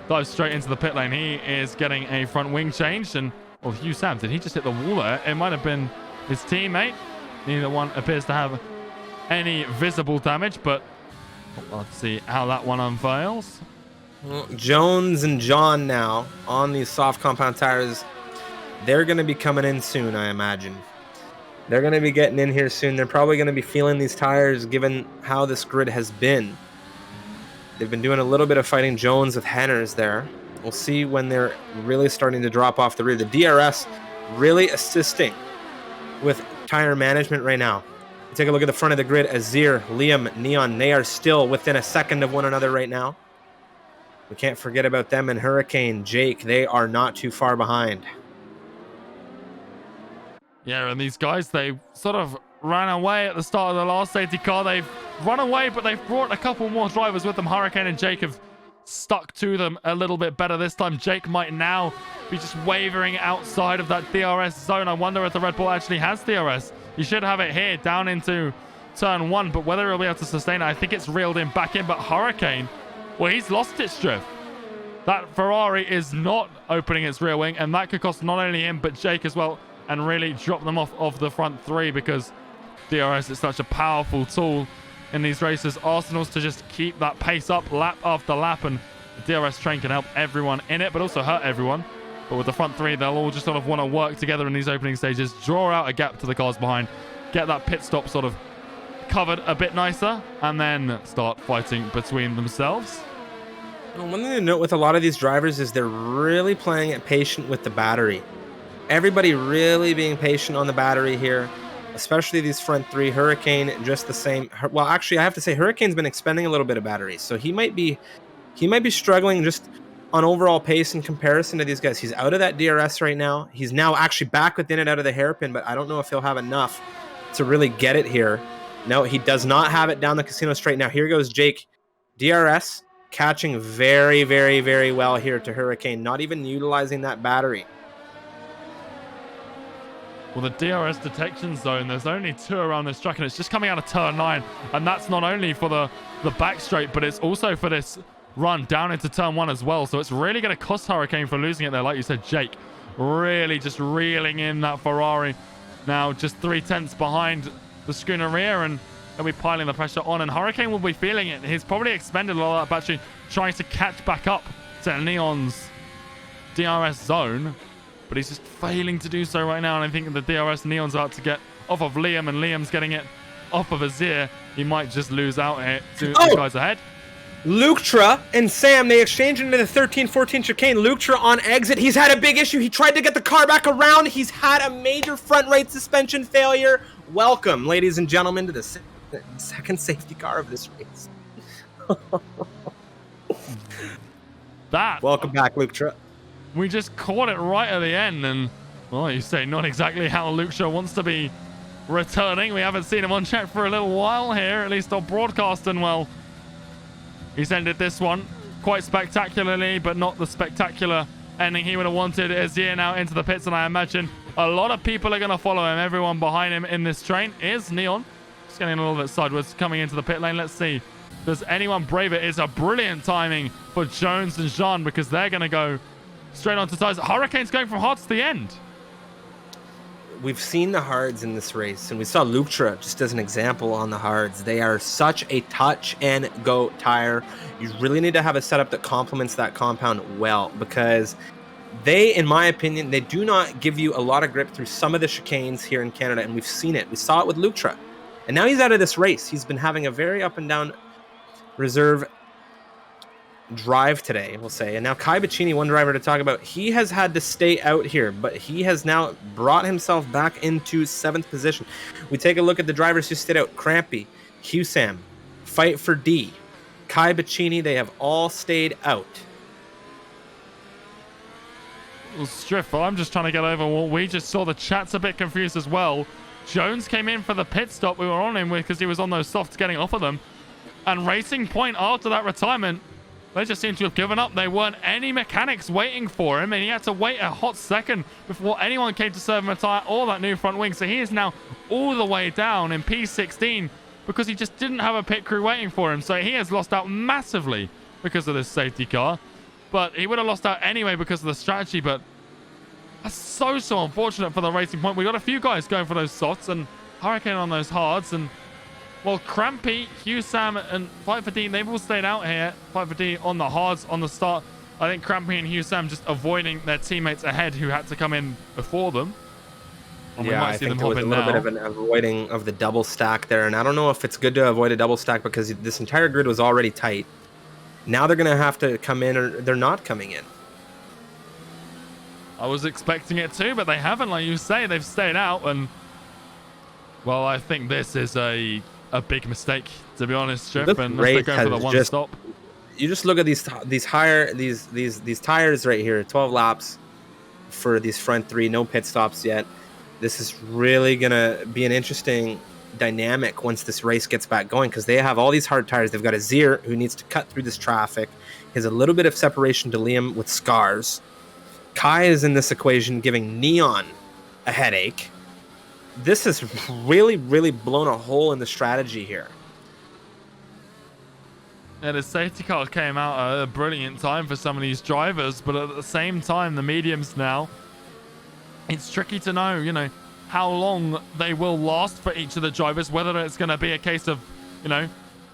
dives straight into the pit lane. He is getting a front wing change, and well, Hugh Sam, did he just hit the wall there? It might have been his teammate. Neither one appears to have any visible damage, but let's see how that one unveils. Well, Jones and John now on these soft compound tires. They're going to be coming in soon, I imagine. They're going to be getting in here soon. They're probably going to be feeling these tires given how this grid has been. They've been doing a little bit of fighting Jones with Henners there. We'll see when they're really starting to drop off the rear. The DRS really assisting with tire management right now. Take a look at the front of the grid. Azir, Liam, Neon, they are still within a second of one another right now. We can't forget about them and Hurricane, Jake. They are not too far behind. Yeah, and these guys, they sort of ran away at the start of the last safety car. They've run away, but they've brought a couple more drivers with them. Hurricane and Jake have stuck to them a little bit better this time. Jake might now be just wavering outside of that DRS zone. I wonder if the Red Bull actually has DRS. You should have it here down into turn 1, but whether he'll be able to sustain it, I think it's reeled in back in. But Hurricane, well, he's lost its drift. That Ferrari is not opening its rear wing, and that could cost not only him but Jake as well, and really drop them off of the front 3, because DRS is such a powerful tool in these races. Arsenal's to just keep that pace up lap after lap, and the DRS train can help everyone in it but also hurt everyone. But with the front 3, they'll all just sort of want to work together in these opening stages, draw out a gap to the cars behind, get that pit stop sort of covered a bit nicer, and then start fighting between themselves. One thing to note with a lot of these drivers is they're really playing it patient with the battery. Everybody really being patient on the battery here, especially these front 3. Hurricane, just the same. Well, actually, I have to say Hurricane's been expending a little bit of battery, so he might be struggling just on overall pace in comparison to these guys. He's out of that DRS right now. He's now actually back within it out of the hairpin, but I don't know if he'll have enough to really get it here. No, he does not have it down the casino straight. Now here goes Jake. DRS catching very, very, very well here to Hurricane, not even utilizing that battery. Well, the DRS detection zone, there's only 2 around this track, and it's just coming out of turn 9. And that's not only for the back straight, but it's also for this run down into turn 1 as well. So it's really going to cost Hurricane for losing it there. Like you said, Jake really just reeling in that Ferrari. Now just 3/10 behind the schooner rear, and they'll be piling the pressure on. And Hurricane will be feeling it. He's probably expended a lot of that battery trying to catch back up to Neon's DRS zone, but he's just failing to do so right now. And I think the DRS Neon's about to get off of Liam, and Liam's getting it off of Azir. He might just lose out here to the guys ahead. Luktra and Sam, they exchange into the 13-14 chicane. Luktra on exit. He's had a big issue. He tried to get the car back around. He's had a major front right suspension failure. Welcome, ladies and gentlemen, to the second safety car of this race. Welcome back, Luktra. We just caught it right at the end, and, well, you say not exactly how Luktra wants to be returning. We haven't seen him on track for a little while here, at least on broadcast, and, well, he's ended this one quite spectacularly, but not the spectacular ending he would have wanted. Azir now into the pits, and I imagine a lot of people are going to follow him. Everyone behind him in this train is Neon. Just getting a little bit sideways, coming into the pit lane. Let's see. Does anyone brave it? It's a brilliant timing for Jones and Jean, because they're going to go straight onto tires. Hurricane's going from hard to the end. We've seen the hards in this race, and we saw Luktra just as an example on the hards. They are such a touch and go tire. You really need to have a setup that complements that compound well, because they, in my opinion, they do not give you a lot of grip through some of the chicanes here in Canada, and we've seen it. We saw it with Luktra, and now he's out of this race. He's been having a very up and down reserve drive today, we'll say. And now Kai Bacchini, one driver to talk about, he has had to stay out here, but he has now brought himself back into 7th position. We take a look at the drivers who stayed out. Crampy, Husam, Fight for D, Kai Bacchini, they have all stayed out. Well, Striff, I'm just trying to get over what we just saw. The chat's a bit confused as well. Jones came in for the pit stop we were on him with, because he was on those softs getting off of them. And Racing Point, after that retirement, they just seem to have given up. There weren't any mechanics waiting for him, and he had to wait a hot second before anyone came to serve him a tire or that new front wing. So he is now all the way down in P16 because he just didn't have a pit crew waiting for him. So he has lost out massively because of this safety car. But he would have lost out anyway because of the strategy. But that's so unfortunate for the Racing Point. We got a few guys going for those softs and Hurricane on those hards, and well, Crampy, Husam, and Fight for D, they've all stayed out here. Fight for D on the hards on the start. I think Crampy and Husam just avoiding their teammates ahead who had to come in before them. And yeah, I think there was a little bit of an avoiding of the double stack there. And I don't know if it's good to avoid a double stack because this entire grid was already tight. Now they're going to have to come in, or they're not coming in. I was expecting it too, but they haven't. Like you say, they've stayed out, and well, I think this is a big mistake, to be honest, Chip. And they're going for the one stop. You just look at these tires right here. 12 laps for these front three. No pit stops yet. This is really gonna be an interesting dynamic once this race gets back going, because they have all these hard tires. They've got Azir, who needs to cut through this traffic. He has a little bit of separation to Liam with scars. Kai is in this equation, giving Neon a headache. This has really blown a hole in the strategy here. Yeah, the safety car came out at a brilliant time for some of these drivers, but at the same time, the mediums now, it's tricky to know, you know, how long they will last for each of the drivers, whether it's going to be a case of, you know,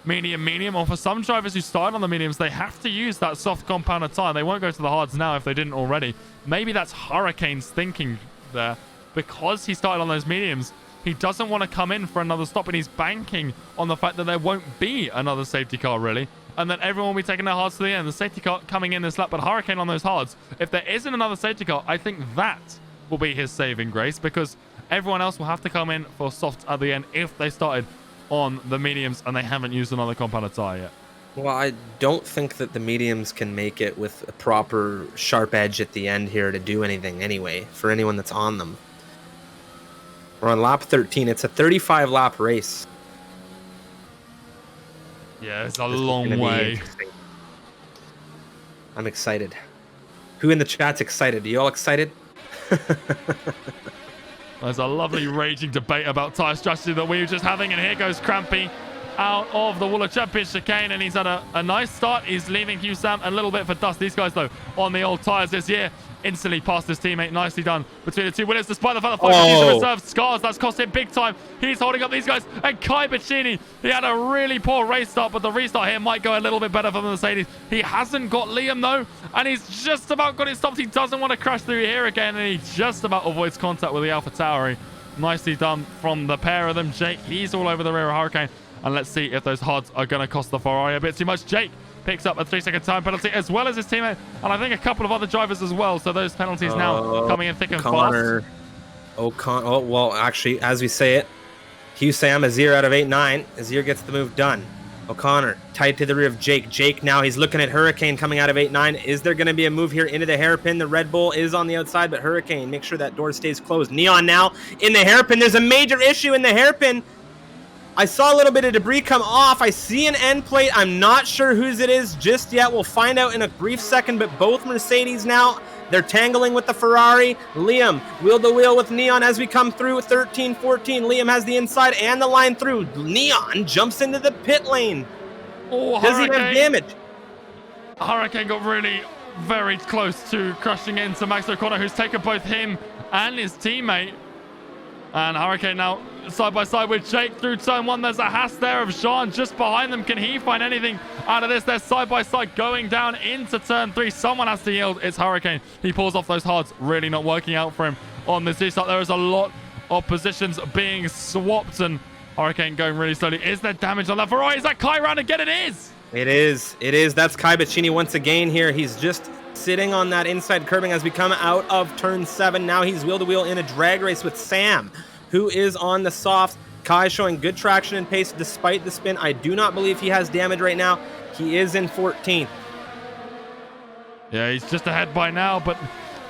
medium, or for some drivers who start on the mediums, they have to use that soft compounded tire. They won't go to the hards now if they didn't already. Maybe that's Hurricane's thinking there. Because he started on those mediums, he doesn't want to come in for another stop, and he's banking on the fact that there won't be another safety car, really, and then everyone will be taking their hards to the end. The safety car coming in this lap, but Hurricane on those hards. If there isn't another safety car, I think that will be his saving grace, because everyone else will have to come in for softs at the end if they started on the mediums and they haven't used another compounded tire yet. Well, I don't think that the mediums can make it with a proper sharp edge at the end here to do anything anyway, for anyone that's on them. We're on lap 13. It's a 35-lap race. Yeah, it's a long way. I'm excited. Who in the chat's excited? Are you all excited? There's a lovely raging debate about tire strategy that we were just having, and here goes Crampy out of the Wall of Champions chicane, and he's had a nice start. He's leaving Hugh Sam a little bit for dust. These guys, though, on the old tires this year, instantly past his teammate. Nicely done between the two winners, despite the fact that he's reserved scars. That's cost him big time. He's holding up these guys. And Kai Bacchini, he had a really poor race start, but the restart here might go a little bit better for the Mercedes. He hasn't got Liam, though, and he's just about got it stopped. He doesn't want to crash through here again, and he just about avoids contact with the Alpha Tauri. Nicely done from the pair of them. Jake, he's all over the rear of Hurricane, and let's see if those hards are going to cost the Ferrari a bit too much. Jake picks up a 3-second time penalty, as well as his teammate, and I think a couple of other drivers as well. So those penalties now coming in thick and fast. Oh, well, actually, as we say it, Hugh Sam, Azir out of 8-9. Azir gets the move done. O'Connor tight to the rear of Jake. Jake now, he's looking at Hurricane coming out of 8-9. Is there going to be a move here into the hairpin? The Red Bull is on the outside, but Hurricane, make sure that door stays closed. Neon now in the hairpin. There's a major issue in the hairpin. I saw a little bit of debris come off. I see an end plate. I'm not sure whose it is just yet. We'll find out in a brief second, but both Mercedes now, they're tangling with the Ferrari. Liam, wheel to wheel with Neon as we come through 13-14. Liam has the inside and the line through. Neon jumps into the pit lane. Oh, does he have damage? Hurricane got really very close to crushing into Max O'Connor, who's taken both him and his teammate. And Hurricane now side by side with Jake through turn one. There's a Haas there of Jean just behind them. Can he find anything out of this? They're side by side going down into turn three. Someone has to yield. It's Hurricane. He pulls off those hards. Really not working out for him on this restart. There is a lot of positions being swapped, and Hurricane going really slowly. Is there damage on that Ferrari? Is that Kai round again? It is. It is. That's Kai Bacchini once again here. He's just sitting on that inside curbing as we come out of turn 7. Now he's wheel to wheel in a drag race with Sam, who is on the softs. Kai showing good traction and pace despite the spin. I do not believe he has damage right now. He is in 14th. Yeah, he's just ahead by now, but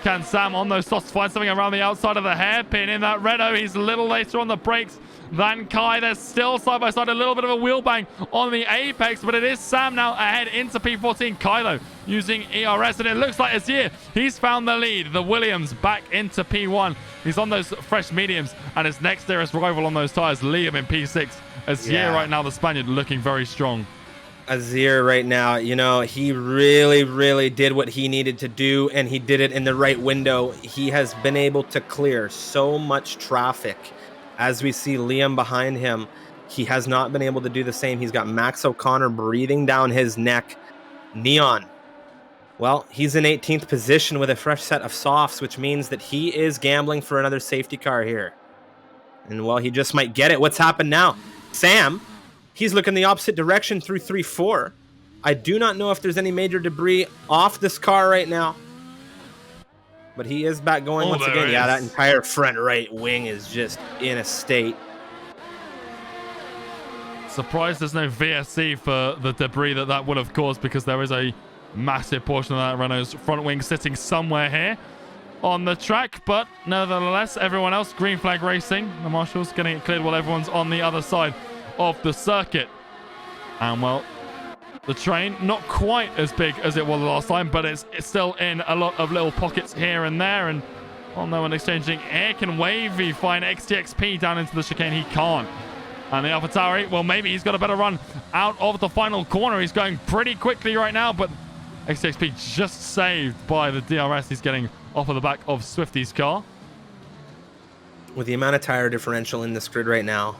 can Sam on those softs find something around the outside of the hairpin in that Renault? He's a little later on the brakes than Kai. They're still side by side, a little bit of a wheel bang on the apex, but it is Sam now ahead into P14. Kai, though, using ERS, and it looks like Azir, he's found the lead. The Williams back into P1. He's on those fresh mediums, and his next nearest rival on those tires, Liam in P6. Azir right now, the Spaniard, looking very strong. Azir right now, you know, he really did what he needed to do, and he did it in the right window. He has been able to clear so much traffic. As we see Liam behind him, he has not been able to do the same. He's got Max O'Connor breathing down his neck. Neon, well, he's in 18th position with a fresh set of softs, which means that he is gambling for another safety car here. And, well, he just might get it. What's happened now? Sam, he's looking the opposite direction through 3-4. I do not know if there's any major debris off this car right now. but he is back going once again. Yeah, that entire front right wing is just in a state. Surprised there's no VSC for the debris that would have caused, because there is a massive portion of that Renault's front wing sitting somewhere here on the track. But nevertheless, everyone else, green flag racing. The marshals getting it cleared while everyone's on the other side of the circuit. And well, the train not quite as big as it was last time, but it's still in a lot of little pockets here and there. And well, no one exchanging air. Can Wavy find XTXP down into the chicane? He can't. And the AlphaTauri, well, maybe he's got a better run out of the final corner. He's going pretty quickly right now, but XTXP just saved by the DRS. He's getting off of the back of Swifty's car. With the amount of tire differential in this grid right now,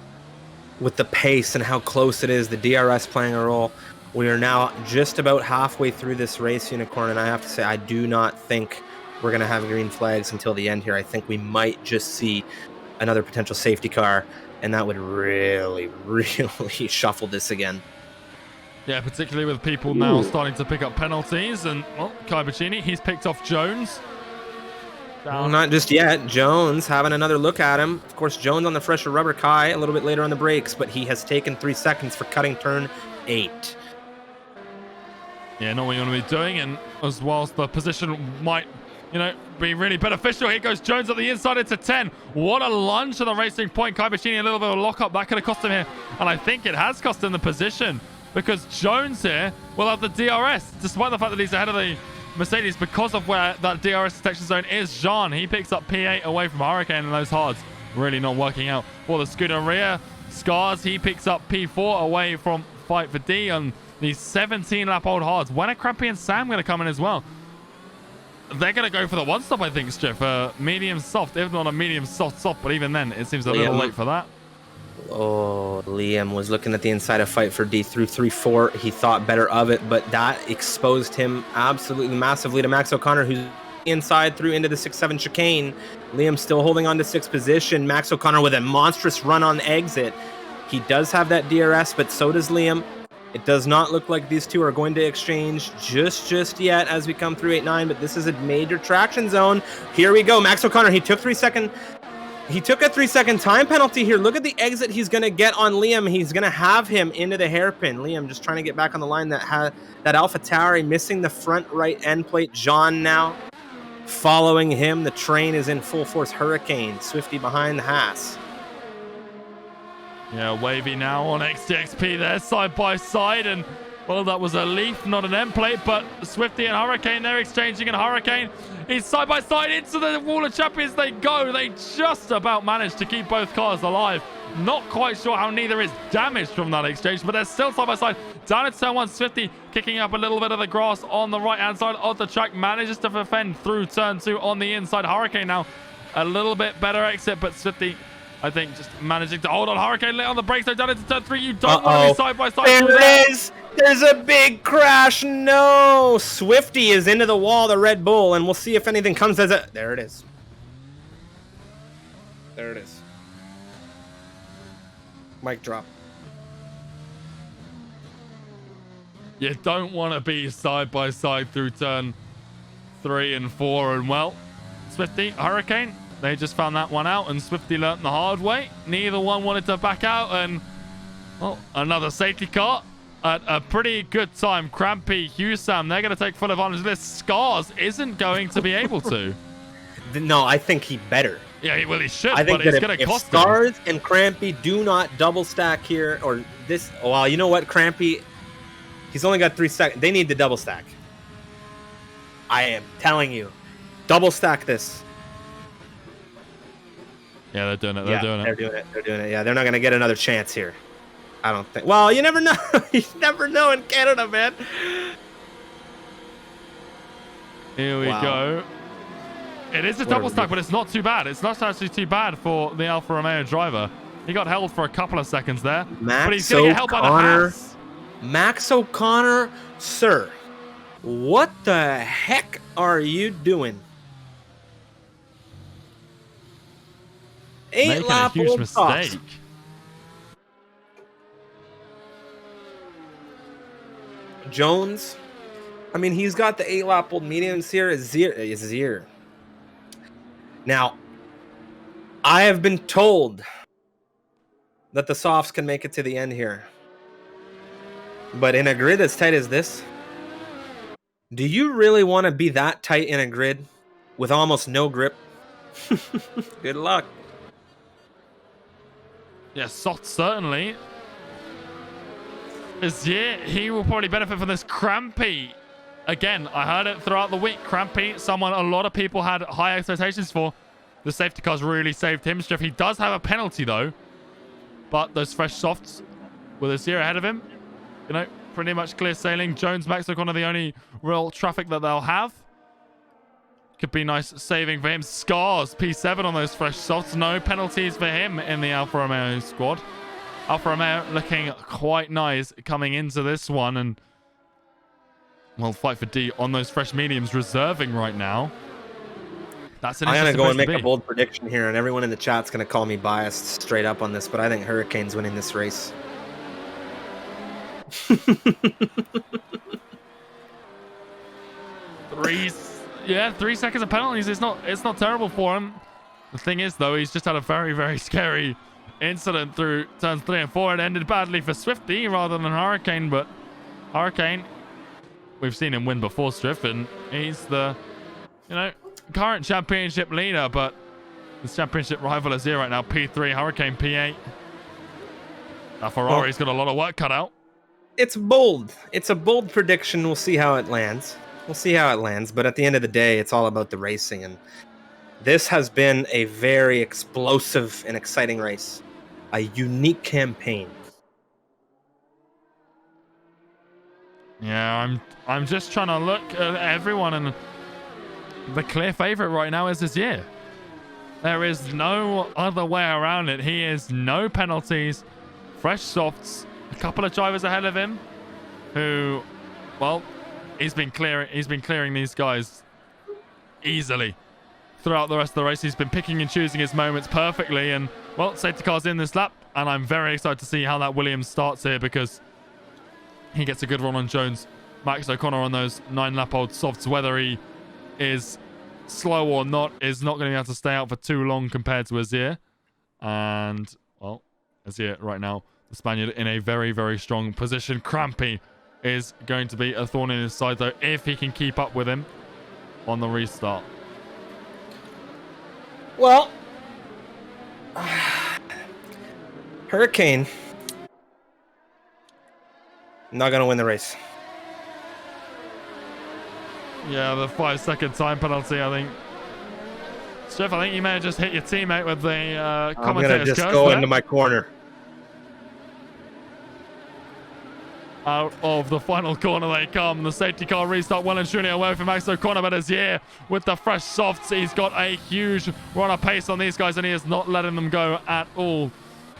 with the pace and how close it is, the DRS playing a role, we are now just about halfway through this race, Unicorn, and I have to say, I do not think we're going to have green flags until the end here. I think we might just see another potential safety car, and that would really, really shuffle this again. Yeah, particularly with people now starting to pick up penalties. And, well, Kai Bacchini, he's picked off Jones. Well, not just yet. Jones having another look at him. Of course, Jones on the fresher rubber. Kai a little bit later on the brakes, but he has taken 3 seconds for cutting turn 8. Yeah, not what you want to be doing. And as whilst the position might, be really beneficial. Here goes Jones at the inside into 10. What a lunge to the racing point. Kai Bacchini, a little bit of a lockup. That could have cost him here. And I think it has cost him the position, because Jones here will have the DRS, despite the fact that he's ahead of the Mercedes, because of where that DRS detection zone is. Jean, he picks up P8 away from Hurricane, and those hards really not working out for the Scuderia. Scars, he picks up P4 away from Fight for D on these 17-lap-old hards. When are Crampy and Sam going to come in as well? They're going to go for the one-stop, I think, Striff. Medium soft, if not a medium soft, but even then, it seems a little late for that. Oh, Liam was looking at the inside of Fight for D through 3-4. He thought better of it, but that exposed him absolutely massively to Max O'Connor, who's inside through into the 6-7 chicane. Liam still holding on to 6th position. Max O'Connor with a monstrous run on exit. He does have that DRS, but so does Liam. It does not look like these two are going to exchange just yet as we come through 8-9, but this is a major traction zone. Here we go. Max O'Connor, he took a 3-second time penalty here. Look at the exit he's going to get on Liam. He's going to have him into the hairpin. Liam just trying to get back on the line. That AlphaTauri missing the front right end plate. John now following him. The train is in full force. Hurricane, Swifty behind the Haas. Yeah, Wavy now on XTXP there, side by side. And, well, that was a Leaf, not an end plate, but Swifty and Hurricane, they're exchanging, and Hurricane is side by side into the Wall of Champions. They go. They just about managed to keep both cars alive. Not quite sure how neither is damaged from that exchange, but they're still side by side. Down at turn 1, Swifty kicking up a little bit of the grass on the right-hand side of the track. Manages to defend through turn 2 on the inside. Hurricane now a little bit better exit, but Swifty, I think, just managing to hold on. Hurricane late on the brakes. They're down into turn 3. You don't want to be side by side. There it is. There's a big crash. No. Swifty is into the wall, the Red Bull, and we'll see if anything comes as a... There it is. There it is. Mic drop. You don't want to be side by side through turn 3 and 4. And, well, Swifty, Hurricane, they just found that one out, and Swifty learnt the hard way. Neither one wanted to back out, and, well, another safety car at a pretty good time. Crampy, Husam, they're going to take full advantage of this. Scars isn't going to be able to. No, I think he better. Yeah, well, he should, I think but it's going to cost him. If Scars and Crampy do not double stack here, or this... Well, you know what, Crampy... He's only got 3 seconds. They need to double stack. I am telling you. Double stack this. Yeah, they're doing it. They're doing it. Yeah, they're not going to get another chance here. I don't think. Well, you never know. You never know in Canada, man. Here we go. It is a double stack, but it's not too bad. It's not actually too bad for the Alfa Romeo driver. He got held for a couple of seconds there. But he's going to get held by the Haas. Max O'Connor, sir, what the heck are you doing? Making a huge mistake. Jones, I mean, he's got the 8-lap-old mediums here. Azir. Now, I have been told that the softs can make it to the end here. But in a grid as tight as this, do you really want to be that tight in a grid with almost no grip? Good luck. Yeah, Sot certainly. Yeah, he will probably benefit from this. Crampy. Again, I heard it throughout the week. Crampy, someone a lot of people had high expectations for. The safety cars really saved him. He does have a penalty, though. But those fresh softs with Azir ahead of him, you know, pretty much clear sailing. Jones, Max O'Connor, the only real traffic that they'll have. Could be nice saving for him. Scars, P7 on those fresh softs. No penalties for him in the Alfa Romeo squad. Alfa Romeo looking quite nice coming into this one. And, well, fight for D on those fresh mediums reserving right now. That's an I'm going to go and make a bold prediction here, and everyone in the chat's going to call me biased straight up on this, but I think Hurricane's winning this race. 3 seconds of penalties. It's not terrible for him. The thing is, though, he's just had a very, very scary incident through turns 3 and 4. It ended badly for Swifty rather than Hurricane, but Hurricane, we've seen him win before Swift, and he's the, you know, current championship leader, but this championship rival is here right now. P3, Hurricane P8. Now Ferrari's got a lot of work cut out. It's bold. It's a bold prediction. We'll see how it lands. But at the end of the day, it's all about the racing, and this has been a very explosive and exciting race. A unique campaign. Yeah, I'm just trying to look at everyone, and the clear favorite right now is Azir. There is no other way around it. He is no penalties, fresh softs, a couple of drivers ahead of him who, well, he's been clearing these guys easily throughout the rest of the race. He's been picking and choosing his moments perfectly, and, well, safety car's in this lap, and I'm very excited to see how that Williams starts here, because he gets a good run on Jones. Max O'Connor on those 9-lap-old softs, whether he is slow or not, is not going to be able to stay out for too long compared to Azir. And, well, Azir right now, the Spaniard, in a very, very strong position. Crampy is going to be a thorn in his side, though, if he can keep up with him on the restart. Well, Hurricane not going to win the race. Yeah, the 5-second time penalty, I think. Steph, I think you may have just hit your teammate with the commentator's curse. I'm going to just go into my corner. Out of the final corner they come. The safety car restart well and truly away from Max O'Connor, but Azir with the fresh softs, he's got a huge run of pace on these guys, and he is not letting them go at all.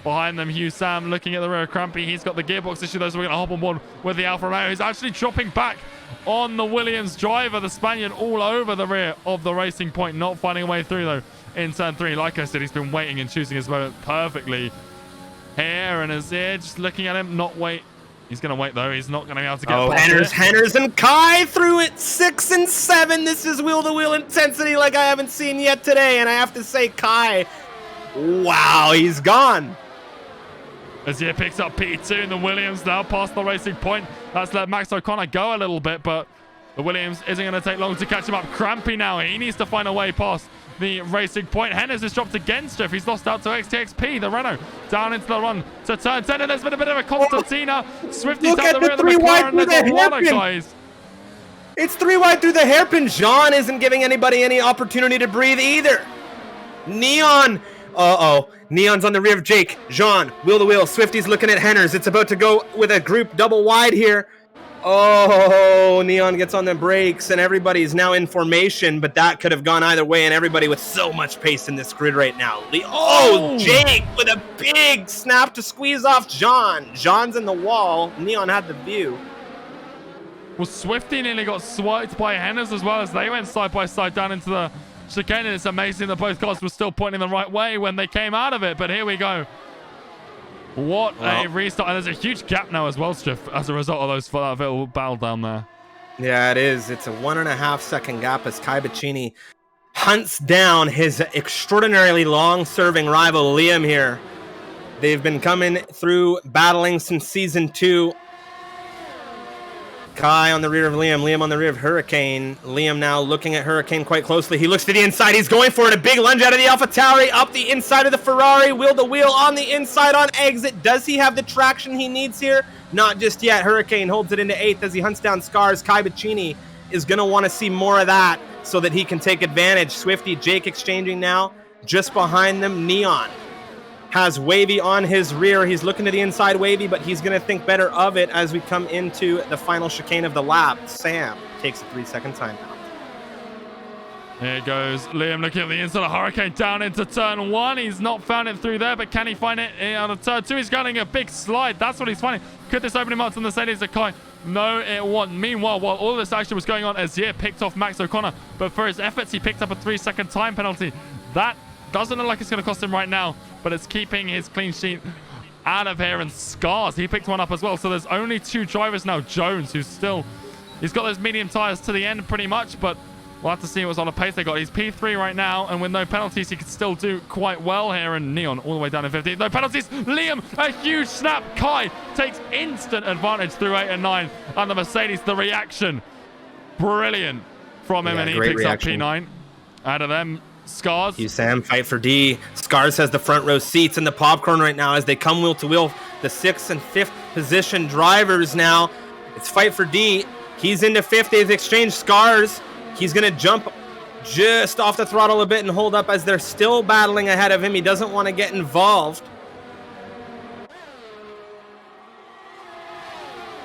Behind them, Hugh Sam looking at the rear. Crampy, he's got the gearbox issue, though, so we're going to hop on board with the Alfa Romeo. He's actually dropping back on the Williams driver, the Spaniard, all over the rear of the Racing Point, not finding a way through, though, in turn 3. Like I said, he's been waiting and choosing his moment perfectly here, and Azir just looking at him, not wait. He's going to wait, though. He's not going to be able to get past Henners and Kai through it 6 and 7. This is wheel-to-wheel intensity like I haven't seen yet today, and I have to say, Kai, wow, he's gone. Azir picks up P2, and the Williams now past the Racing Point. That's let Max O'Connor go a little bit, but the Williams isn't going to take long to catch him up. Crampy now. He needs to find a way past the Racing Point. Henners has dropped against Jeff. He's lost out to XTXP. The Renault down into the run to turn 10, and there's been a bit of a Constantina. Swifty's down the rear of the McLaren. There's a lot of guys. It's 3 wide through the hairpin. Jean isn't giving anybody any opportunity to breathe either. Neon. Neon's on the rear of Jake. Jean, wheel to wheel. Swifty's looking at Henners. It's about to go with a group double wide here. Oh, Neon gets on the brakes, and everybody's now in formation, but that could have gone either way, and everybody with so much pace in this grid right now. Jake with a big snap to squeeze off Jean. Jean's in the wall. Neon had the view. Well, Swifty nearly got swiped by Henners as well, as they went side by side down into the chicane, and it's amazing that both cars were still pointing the right way when they came out of it, but here we go. What a restart. And there's a huge gap now as well, Striff, as a result of that little battle down there. Yeah, it is. It's a 1.5 second gap as Kai Bacchini hunts down his extraordinarily long-serving rival, Liam, here. They've been coming through, battling since Season 2. Kai on the rear of Liam. Liam on the rear of Hurricane. Liam now looking at Hurricane quite closely. He looks to the inside. He's going for it. A big lunge out of the AlphaTauri. Up the inside of the Ferrari. Wheel to wheel on the inside on exit. Does he have the traction he needs here? Not just yet. Hurricane holds it into 8th as he hunts down Scars. Kai Bacchini is going to want to see more of that so that he can take advantage. Swifty, Jake exchanging now. Just behind them, Neon has Wavy on his rear. He's looking to the inside, Wavy, but he's going to think better of it as we come into the final chicane of the lap. Sam takes a 3-second timeout. Here goes Liam looking at the inside of Hurricane down into turn 1. He's not found it through there, but can he find it on a turn 2? He's getting a big slide. That's what he's finding. Could this open him up to the Mercedes Akai? No, it won't. Meanwhile, while all this action was going on, Azir picked off Max O'Connor, but for his efforts, he picked up a 3-second time penalty. That doesn't look like it's going to cost him right now, but it's keeping his clean sheet out of here. And Scars, he picked one up as well. So there's only 2 drivers now. Jones, who's still, he's got those medium tires to the end pretty much, but we'll have to see what's on the pace they got. He's P3 right now, and with no penalties, he could still do quite well here. And Neon all the way down in 15th. No penalties. Liam, a huge snap. Kai takes instant advantage through 8 and 9. And the Mercedes, the reaction, brilliant from him, and he picks up P9 out of them. Scars. You, Sam, fight for D. Scars has the front row seats in the popcorn right now as they come wheel to wheel. The 6th and 5th position drivers now. It's fight for D. He's into 5th. They've exchanged Scars. He's going to jump just off the throttle a bit and hold up as they're still battling ahead of him. He doesn't want to get involved.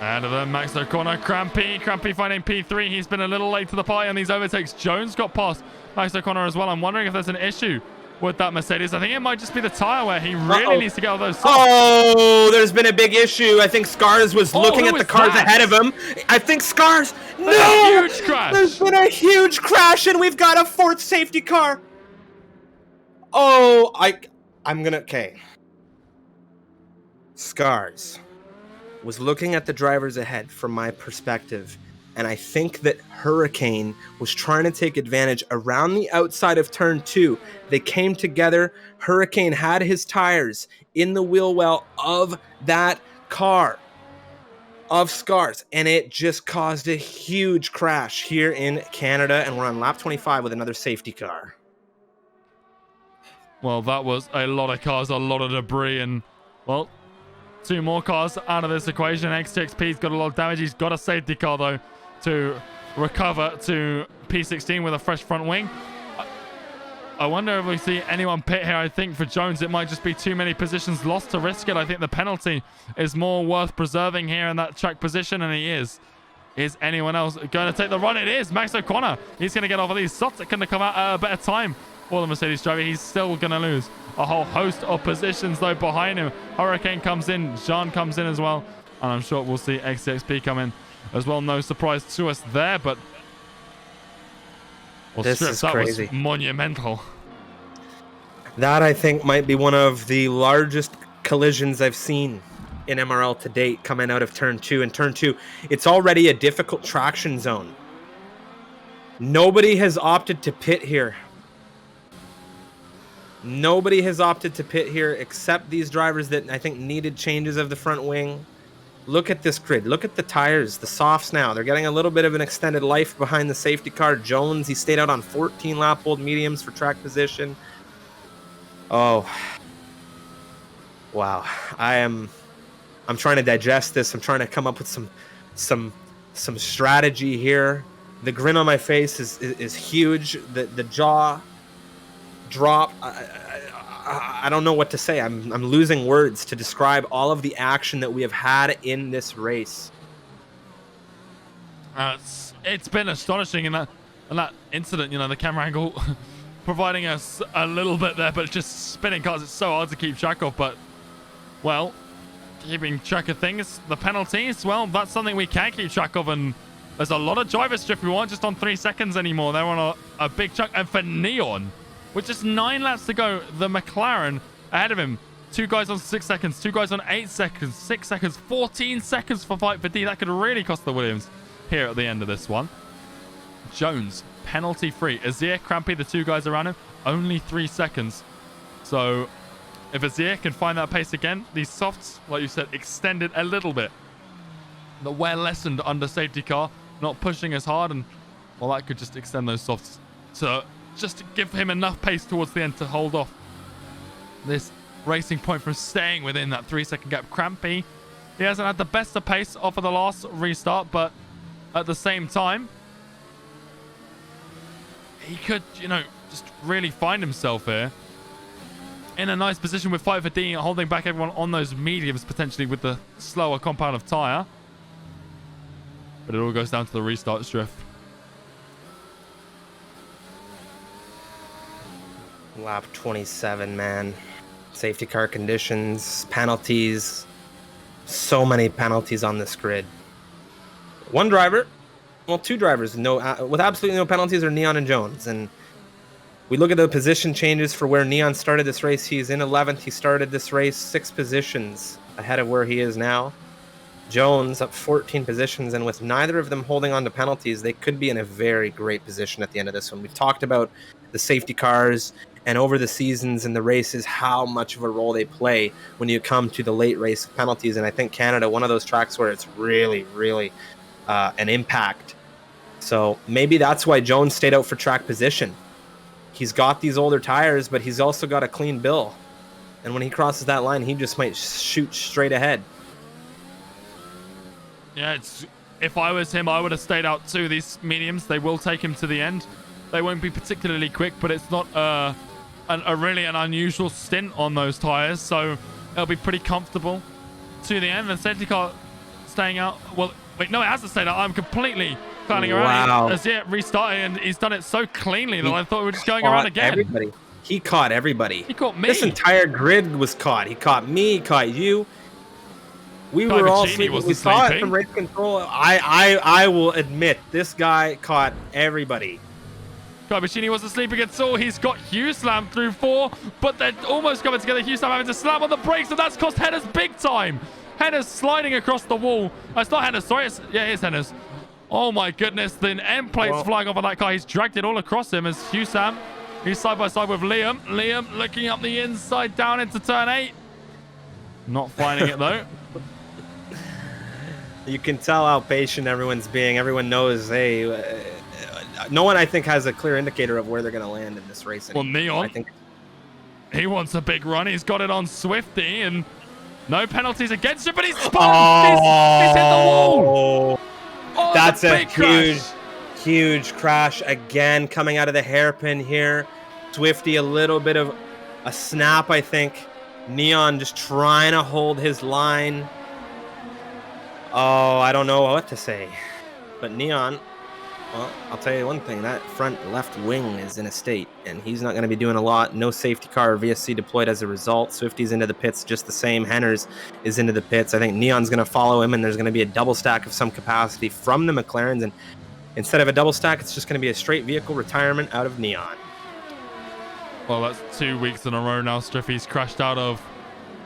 Out of them, Max O'Connor. Crampy finding P3. He's been a little late to the party on these overtakes. Jones got past Max O'Connor as well. I'm wondering if there's an issue with that Mercedes. I think it might just be the tire where he really needs to get all those softs. Oh, there's been a big issue. I think Scars was looking at the cars ahead of him. I think Scars. No! Huge crash. There's been a huge crash, and we've got a 4th safety car. Oh, I'm gonna. Okay. Scars was looking at the drivers ahead from my perspective, and I think that Hurricane was trying to take advantage around the outside of turn 2. They came together. Hurricane had his tires in the wheel well of that car of Scars, and it just caused a huge crash here in Canada, and we're on lap 25 with another safety car. Well, that was a lot of cars, a lot of debris, and, well, 2 more cars out of this equation. XTXP's got a lot of damage. He's got a safety car, though, to recover to P16 with a fresh front wing. I wonder if we see anyone pit here. I think for Jones, it might just be too many positions lost to risk it. I think the penalty is more worth preserving here in that track position, and he is. Is anyone else going to take the run? It is Max O'Connor. He's going to get off of these softs. It couldn't have come out at a better time for the Mercedes driver. He's still going to lose a whole host of positions, though, behind him. Hurricane comes in. Jean comes in as well. And I'm sure we'll see XCXP come in as well. No surprise to us there, but well, this is crazy. Was monumental. That, I think, might be one of the largest collisions I've seen in MRL to date coming out of turn 2. And turn 2, it's already a difficult traction zone. Nobody has opted to pit here. Nobody has opted to pit here except these drivers that I think needed changes of the front wing. Look at this grid. Look at the tires, the softs now. They're getting a little bit of an extended life behind the safety car. Jones, he stayed out on 14 lap old mediums for track position. Oh. Wow. I'm trying to digest this. I'm trying to come up with some strategy here. The grin on my face is huge. The jaw drop. I don't know what to say. I'm losing words to describe all of the action that we have had in this race. It's been astonishing in that incident. You know, the camera angle providing us a little bit there, but just spinning cars. It's so hard to keep track of. But well, keeping track of things, the penalties. Well, that's something we can keep track of, and there's a lot of drivers strip we weren't just on 3 seconds anymore. They're on a big chunk, and for Neon, with just 9 laps to go, the McLaren ahead of him. 2 guys on 6 seconds, 2 guys on 8 seconds, 6 seconds, 14 seconds for fight for D. That could really cost the Williams here at the end of this one. Jones penalty free. Azir, Crampy, the two guys around him, only 3 seconds. So if Azir can find that pace again, these softs, like you said, extended a little bit. The wear lessened under safety car, not pushing as hard, and well, that could just extend those softs to just to give him enough pace towards the end to hold off this racing point from staying within that 3-second gap. Crampy, he hasn't had the best of pace off of the last restart, but at the same time, he could, you know, just really find himself here in a nice position with 5 for D, holding back everyone on those mediums, potentially with the slower compound of tyre. But it all goes down to the restart drift. Lap 27, man. Safety car conditions, penalties. So many penalties on this grid. One driver, well, two drivers with absolutely no penalties are Neon and Jones. And we look at the position changes for where Neon started this race. He's in 11th. He started this race 6 positions ahead of where he is now. Jones up 14 positions, and with neither of them holding on to penalties, they could be in a very great position at the end of this one. We've talked about the safety cars and over the seasons and the races, how much of a role they play when you come to the late race of penalties. And I think Canada, one of those tracks where it's really, really an impact. So maybe that's why Jones stayed out for track position. He's got these older tires, but he's also got a clean bill. And when he crosses that line, he just might shoot straight ahead. Yeah, if I was him, I would have stayed out too. These mediums, they will take him to the end. They won't be particularly quick, but it's not really an unusual stint on those tires, so it'll be pretty comfortable to the end. The safety car staying out. Well, wait, no, it hasn't stayed out. I'm completely planning around. Wow. As yet restarting, and he's done it so cleanly that I thought we were just going around again. Everybody. He caught everybody. He caught me. This entire grid was caught. He caught me. He caught you. We were all sleeping. We saw it from race control. I will admit, this guy caught everybody. Garbacini wasn't sleeping at all. He's got Hugh slammed through 4, but they're almost coming together. Hugh Slam having to slam on the brakes, and that's cost Hennes big time. Hennes sliding across the wall. Oh, it's not Hennes, sorry. It is Hennes. Oh my goodness, the end plate's flying off on that car. He's dragged it all across him as Hugh Sam. He's side by side with Liam. Liam looking up the inside down into turn 8. Not finding it though. You can tell how patient everyone's being. Everyone knows, hey, no one, I think, has a clear indicator of where they're going to land in this race anymore. Well, Neon, I think he wants a big run. He's got it on Swifty, and no penalties against him, but he's spun. Oh, he's hit the wall. Oh, that's a huge crash again coming out of the hairpin here. Swifty, a little bit of a snap, I think. Neon just trying to hold his line. Oh, I don't know what to say. But Neon, well, I'll tell you one thing. That front left wing is in a state, and he's not going to be doing a lot. No safety car or VSC deployed as a result. Swifty's into the pits just the same. Henners is into the pits. I think Neon's going to follow him, and there's going to be a double stack of some capacity from the McLarens. And instead of a double stack, it's just going to be a straight vehicle retirement out of Neon. Well, that's 2 weeks in a row now. Striffy's crashed out of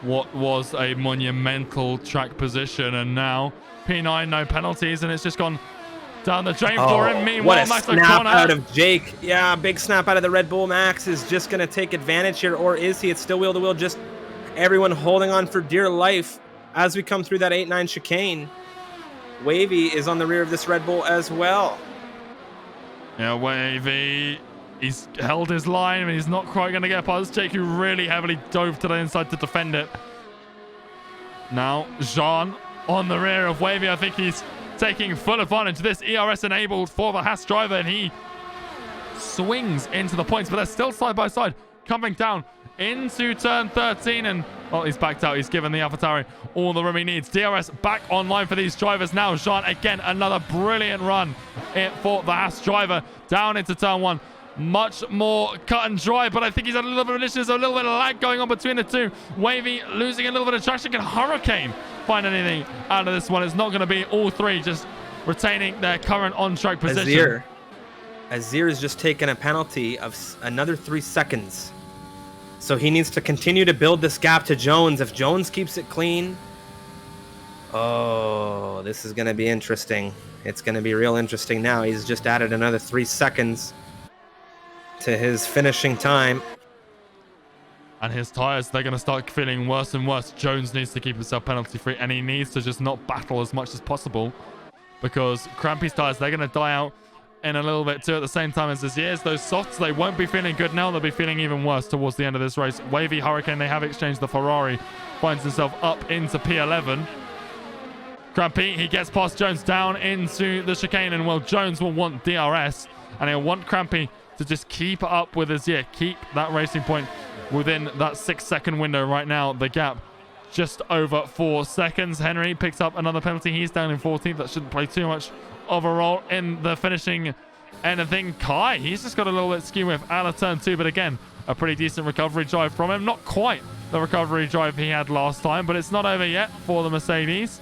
what was a monumental track position, and now P9, no penalties, and it's just gone down the drain for him. Meanwhile, what a snap out of Jake. Yeah, big snap out of the Red Bull. Max is just going to take advantage here, or is he? It's still wheel to wheel, just everyone holding on for dear life as we come through that 8-9 chicane. Wavy is on the rear of this Red Bull as well. Yeah, Wavy, he's held his line, and he's not quite going to get past Jake, who really heavily dove to the inside to defend it. Now, Jean on the rear of Wavy. I think he's taking full advantage of this. ERS enabled for the Haas driver, and he swings into the points, but they're still side by side, coming down into turn 13, and well, he's backed out. He's given the AlphaTauri all the room he needs. DRS back online for these drivers now. Jean, again, another brilliant run for the Haas driver down into turn 1. Much more cut and dry, but I think he's had a little bit of issues, a little bit of lag going on between the two. Wavy losing a little bit of traction. Can Hurricane find anything out of this one? It's not going to be all three just retaining their current on-track position. Azir has just taken a penalty of another 3 seconds. So he needs to continue to build this gap to Jones. If Jones keeps it clean, Oh, this is going to be interesting. It's going to be real interesting now. He's just added another 3 seconds to his finishing time. And his tires, they're going to start feeling worse and worse. Jones needs to keep himself penalty free, and he needs to just not battle as much as possible, because Crampy's tires, they're going to die out in a little bit too at the same time as his years. Those softs, they won't be feeling good now. They'll be feeling even worse towards the end of this race. Wavy Hurricane, they have exchanged. The Ferrari finds himself up into P11. Crampy, he gets past Jones down into the chicane, and well, Jones will want DRS, and he'll want Crampy to just keep up with his year, keep that racing point within that 6-second window. Right now, the gap just over 4 seconds. Henry picks up another penalty. He's down in 14th. That shouldn't play too much of a role in the finishing anything. Kai, he's just got a little bit skew with out of turn 2, but again, a pretty decent recovery drive from him. Not quite the recovery drive he had last time, but it's not over yet for the Mercedes.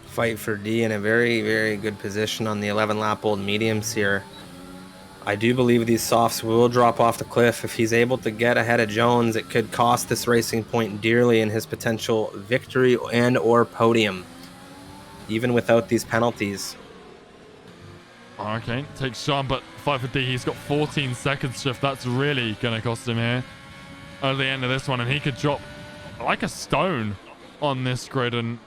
Fight for D in a very, very good position on the 11-lap-old mediums here. I do believe these softs will drop off the cliff. If he's able to get ahead of Jones, it could cost this racing point dearly in his potential victory and or podium, even without these penalties. Okay, takes Sean, but Fight for D, he's got 14 seconds shift. That's really going to cost him here at the end of this one, and he could drop like a stone on this grid, and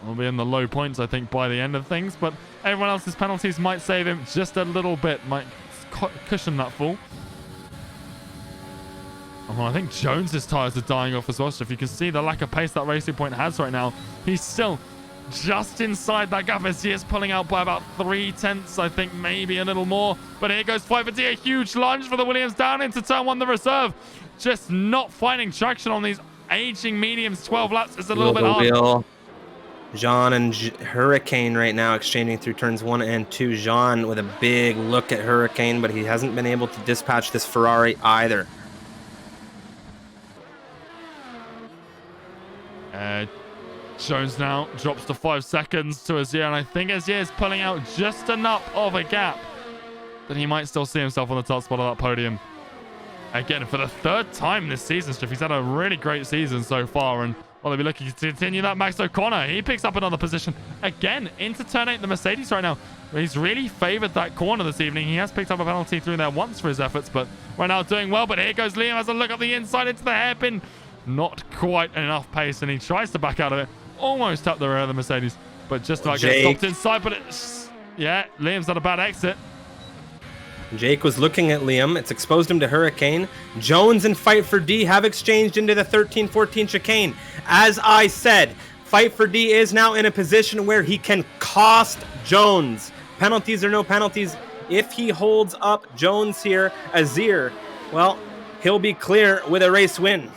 he'll be in the low points, I think, by the end of things. But everyone else's penalties might save him just a little bit, might cushion that fall. Oh, I think Jones's tires are dying off as well. So if you can see the lack of pace that Racing Point has right now, he's still just inside that gap as he is pulling out by about 3/10, I think, maybe a little more. But here goes Fight for D, a huge lunge for the Williams down into turn 1, the reserve. Just not finding traction on these aging mediums. 12 laps is a little bit hard. Jean and Hurricane right now exchanging through turns 1 and 2. Jean with a big look at Hurricane, but he hasn't been able to dispatch this Ferrari either. Jones now drops to 5 seconds to Azir, and I think Azir is pulling out just enough of a gap that he might still see himself on the top spot of that podium. Again, for the 3rd time this season, Striff, he's had a really great season so far, and well, they'll be looking to continue that. Max O'Connor, he picks up another position. Again, into turn 8, the Mercedes right now. He's really favored that corner this evening. He has picked up a penalty through there once for his efforts, but right now doing well. But here goes Liam, has a look up the inside into the hairpin. Not quite enough pace, and he tries to back out of it. Almost up the rear of the Mercedes, but just about gets stopped inside. But it's, yeah, Liam's had a bad exit. Jake was looking at Liam. It's exposed him to Hurricane. Jones and Fight for D have exchanged into the 13-14 chicane. As I said, Fight for D is now in a position where he can cost Jones. Penalties or no penalties, if he holds up Jones here, Azir, well, he'll be clear with a race win.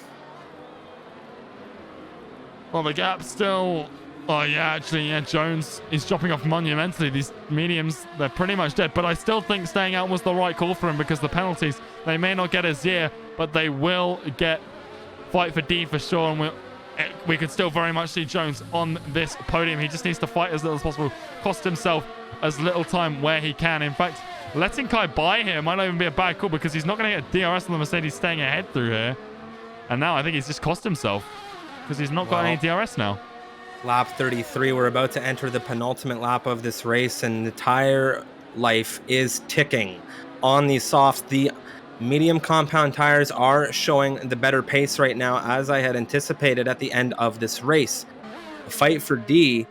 Well, the gap still... Oh, yeah, actually, yeah, Jones is dropping off monumentally. These mediums, they're pretty much dead. But I still think staying out was the right call for him, because the penalties, they may not get Azir, but they will get Fight for D for sure. And we could still very much see Jones on this podium. He just needs to fight as little as possible, cost himself as little time where he can. In fact, letting Kai by here might not even be a bad call, because he's not going to get DRS on the Mercedes staying ahead through here. And now I think he's just cost himself, because he's not got any DRS now. Lap 33, we're about to enter the penultimate lap of this race, and the tire life is ticking on these softs. The medium compound tires are showing the better pace right now, as I had anticipated at the end of this race. Fight for D,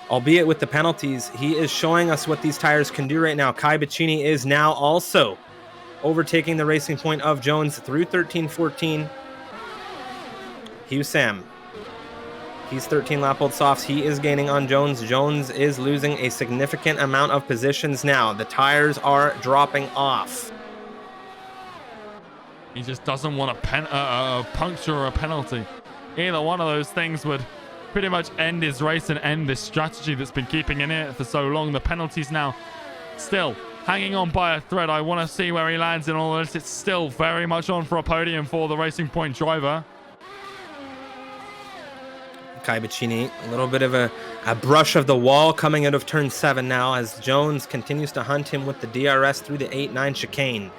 albeit with the penalties, he is showing us what these tires can do right now. Kai Bacchini is now also overtaking the racing point of Jones through 13-14. Hugh Sam, he's 13-lap-old softs. He is gaining on Jones. Jones is losing a significant amount of positions now. The tires are dropping off. He just doesn't want a puncture or a penalty. Either one of those things would pretty much end his race and end this strategy that's been keeping in it for so long. The penalties now still hanging on by a thread. I want to see where he lands in all this. It's still very much on for a podium for the Racing Point driver. Kai Bacchini, a little bit of a brush of the wall coming out of turn 7 now, as Jones continues to hunt him with the DRS through the 8-9 chicane.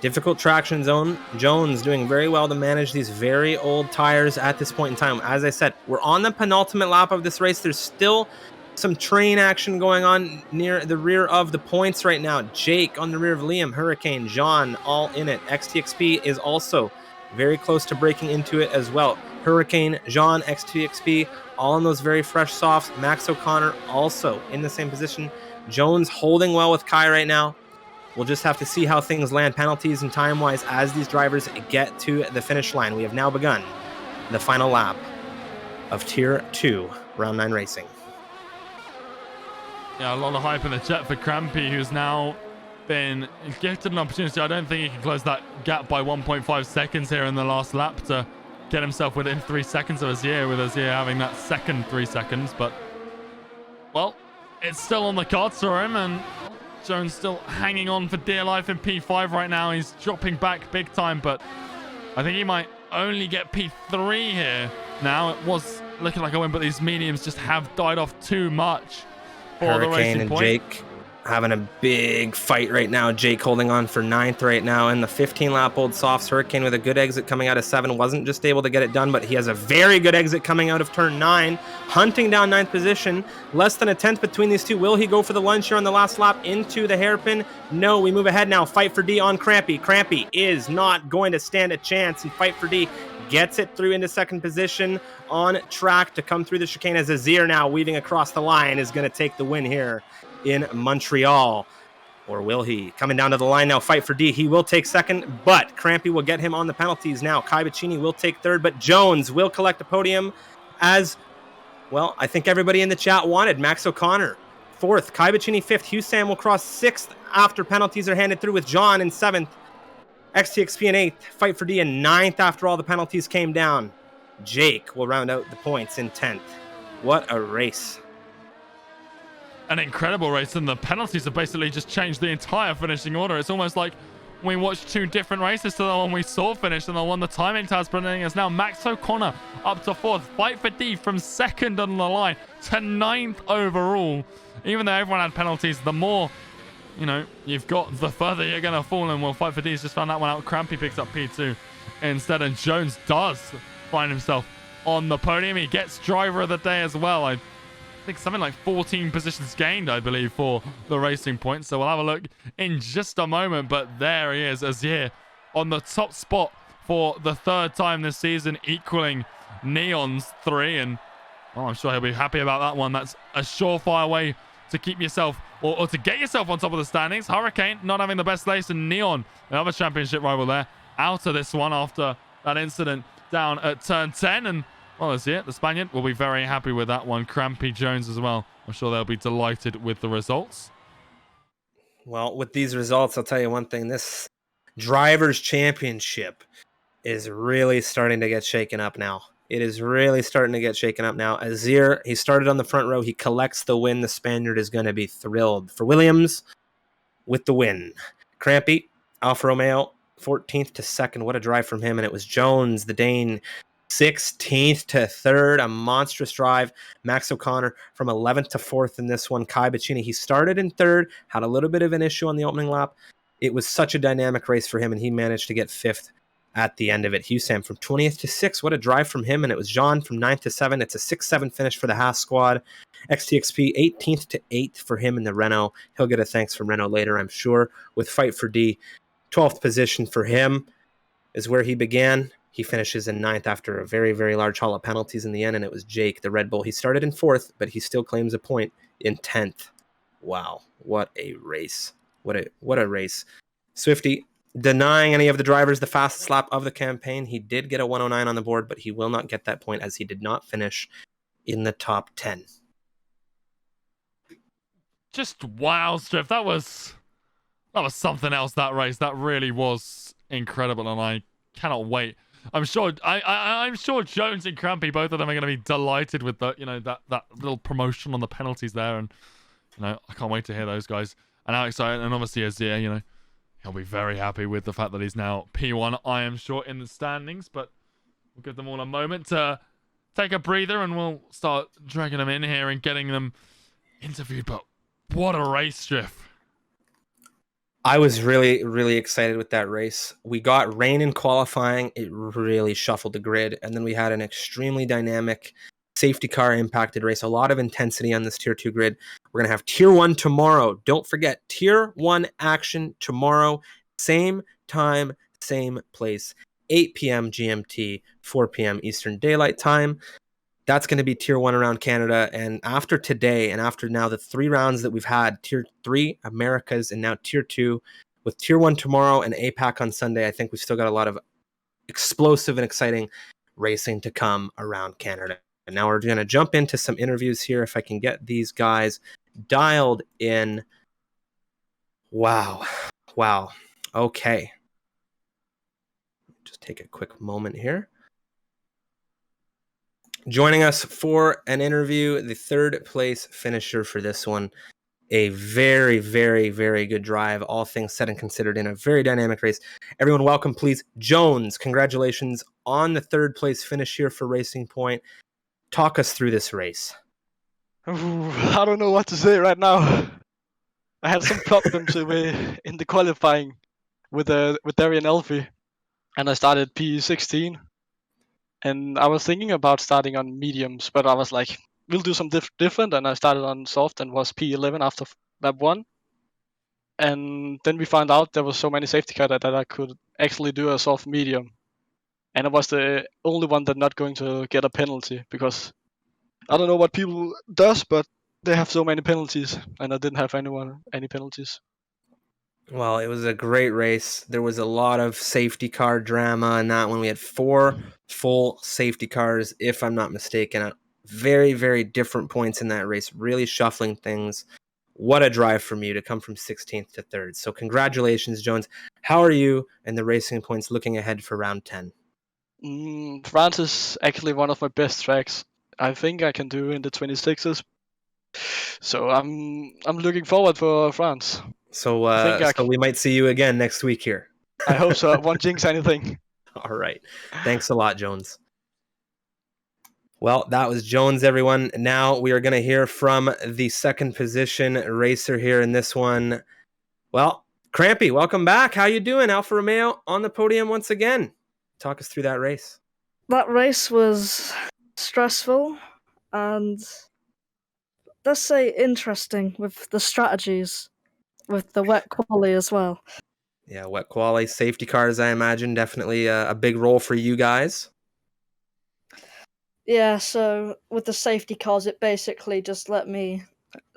Difficult traction zone. Jones doing very well to manage these very old tires at this point in time. As I said, we're on the penultimate lap of this race. There's still some train action going on near the rear of the points right now. Jake on the rear of Liam, Hurricane, John all in it. XTXP is also very close to breaking into it as well. Hurricane, John, XTXP, all in those very fresh softs. Max O'Connor also in the same position. Jones holding well with Kai right now. We'll just have to see how things land penalties and time-wise as these drivers get to the finish line. We have now begun the final lap of Tier 2, Round 9 racing. Yeah, a lot of hype in the chat for Crampy, who's now been gifted an opportunity. I don't think he can close that gap by 1.5 seconds here in the last lap to get himself within 3 seconds of Azir, with Azir having that second 3 seconds. But, well, it's still on the cards for him, and Jones still hanging on for dear life in P5 right now. He's dropping back big time, but I think he might only get P3 here. Now, it was looking like a win, but these mediums just have died off too much for Hurricane the racing and point. Jake having a big fight right now. Jake holding on for 9th right now in the 15-lap-old softs. Hurricane with a good exit coming out of 7. Wasn't just able to get it done, but he has a very good exit coming out of turn 9. Hunting down 9th position. Less than a 10th between these two. Will he go for the lunge here on the last lap into the hairpin? No, we move ahead now. Fight for D on Crampy. Crampy is not going to stand a chance, and Fight for D gets it through into 2nd position on track to come through the chicane as Azir now weaving across the line is going to take the win here in Montreal. Or will he? Coming down to the line now, Fight for D. He will take 2nd, but Crampy will get him on the penalties now. Kai Bacchini will take 3rd, but Jones will collect a podium as, well, I think everybody in the chat wanted. Max O'Connor 4th, Kai Bacchini 5th, Husam will cross 6th after penalties are handed through with John in 7th. XTXP in 8th, Fight for D in 9th after all the penalties came down. Jake will round out the points in 10th. What a race. An incredible race, and the penalties have basically just changed the entire finishing order. It's almost like we watched 2 different races to the one we saw finish and the one the timing tab's printing is now Max O'Connor up to 4th. Fight for D from 2nd on the line to 9th overall. Even though everyone had penalties, the more, you know, you've got, the further you're going to fall. And well, Fight for D's just found that one out. Crampy picks up P2 instead, and Jones does find himself on the podium. He gets driver of the day as well. I think something like 14 positions gained, I believe, for the racing point. So we'll have a look in just a moment. But there he is, Azir, on the top spot for the 3rd time this season, equaling Neon's 3. And well, I'm sure he'll be happy about that one. That's a surefire way to keep yourself, or to get yourself on top of the standings. Hurricane not having the best race, and Neon, another championship rival there, out of this one after that incident down at turn 10. And well, that's it. The Spaniard will be very happy with that one. Crampy, Jones as well. I'm sure they'll be delighted with the results. Well, with these results, I'll tell you one thing. This Drivers' Championship is really starting to get shaken up now. It is really starting to get shaken up now. Azir, he started on the front row. He collects the win. The Spaniard is going to be thrilled. For Williams, with the win. Crampy, Alfa Romeo, 14th to 2nd. What a drive from him. And it was Jones, the Dane, 16th to 3rd, a monstrous drive. Max O'Connor from 11th to 4th in this one. Kai Bacchini, he started in 3rd, had a little bit of an issue on the opening lap. It was such a dynamic race for him, and he managed to get 5th at the end of it. Husam from 20th to 6th. What a drive from him. And it was John from 9th to 7th. It's a 6-7 finish for the Haas squad. XTXP 18th to 8th for him in the Renault. He'll get a thanks from Renault later, I'm sure. With Fight for D, 12th position for him is where he began. He finishes in 9th after a very, very large haul of penalties in the end, and it was Jake, the Red Bull. He started in 4th, but he still claims a point in 10th. Wow, what a race. What a race. Swifty, denying any of the drivers the fastest lap of the campaign. He did get a 109 on the board, but he will not get that point as he did not finish in the top 10. Just wow, Striff. That was something else, that race. That really was incredible, and I cannot wait. I'm sure Jones and Crampy, both of them, are going to be delighted with the, you know, that little promotion on the penalties there, and you know, I can't wait to hear those guys. And how excited, and obviously Azir, you know, he'll be very happy with the fact that he's now P1, I am sure, in the standings. But we'll give them all a moment to take a breather, and we'll start dragging them in here and getting them interviewed. But what a race, Striff. I was really, really excited with that race. We got rain in qualifying. It really shuffled the grid. And then we had an extremely dynamic safety car impacted race. A lot of intensity on this Tier 2 grid. We're going to have Tier 1 tomorrow. Don't forget, Tier 1 action tomorrow. Same time, same place. 8 p.m. GMT, 4 p.m. Eastern Daylight Time. That's going to be Tier 1 around Canada. And after today, and after now the 3 rounds that we've had, Tier 3, Americas, and now Tier 2, with Tier 1 tomorrow and APAC on Sunday, I think we've still got a lot of explosive and exciting racing to come around Canada. And now we're going to jump into some interviews here. If I can get these guys dialed in. Wow. Okay. Just take a quick moment here. Joining us for an interview, the 3rd place finisher for this one. A very, very, very good drive, all things said and considered, in a very dynamic race. Everyone, welcome, please. Jones, congratulations on the 3rd place finish here for Racing Point. Talk us through this race. Ooh, I don't know what to say right now. I had some problems in the qualifying with Darian Elfie, and I started P16. And I was thinking about starting on mediums, but I was like, we'll do some different, and I started on soft and was P11 after lap 1. And then we found out there was so many safety car that I could actually do a soft medium. And I was the only one that not going to get a penalty, because I don't know what people does, but they have so many penalties, and I didn't have any penalties. Well, it was a great race. There was a lot of safety car drama in that one. We had 4 full safety cars, if I'm not mistaken, at very, very different points in that race, really shuffling things. What a drive from you to come from 16th to 3rd. So congratulations, Jones. How are you and the Racing Points looking ahead for round 10? France is actually one of my best tracks. I think I can do in the 26s. So I'm looking forward for France. So we might see you again next week here. I hope so. I won't jinx anything. All right. Thanks a lot, Jones. Well, that was Jones, everyone. Now we are going to hear from the 2nd position racer here in this one. Well, Crampy, welcome back. How you doing? Alfa Romeo on the podium once again. Talk us through that race. That race was stressful and, let's say, interesting with the strategies, with the wet quali as well. Yeah, wet quali, safety cars, I imagine, definitely a big role for you guys. Yeah, so with the safety cars, it basically just let me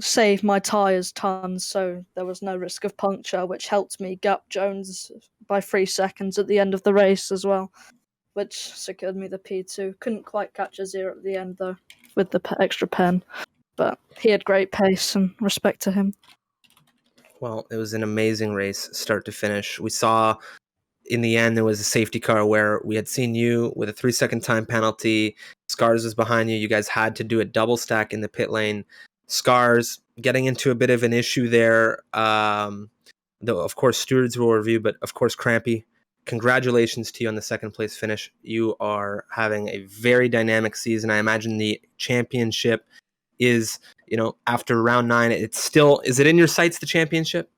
save my tyres tons, so there was no risk of puncture, which helped me gap Jones by 3 seconds at the end of the race as well, which secured me the P2. Couldn't quite catch a 0 at the end, though, with the extra pen, but he had great pace, and respect to him. Well, it was an amazing race, start to finish. We saw in the end there was a safety car where we had seen you with a 3-second time penalty. Scars was behind you. You guys had to do a double stack in the pit lane. Scars getting into a bit of an issue there. Though, of course, stewards will review, but of course, Crampy, congratulations to you on the 2nd place finish. You are having a very dynamic season. I imagine the championship is, after round 9, it's still, is it in your sights, the championship?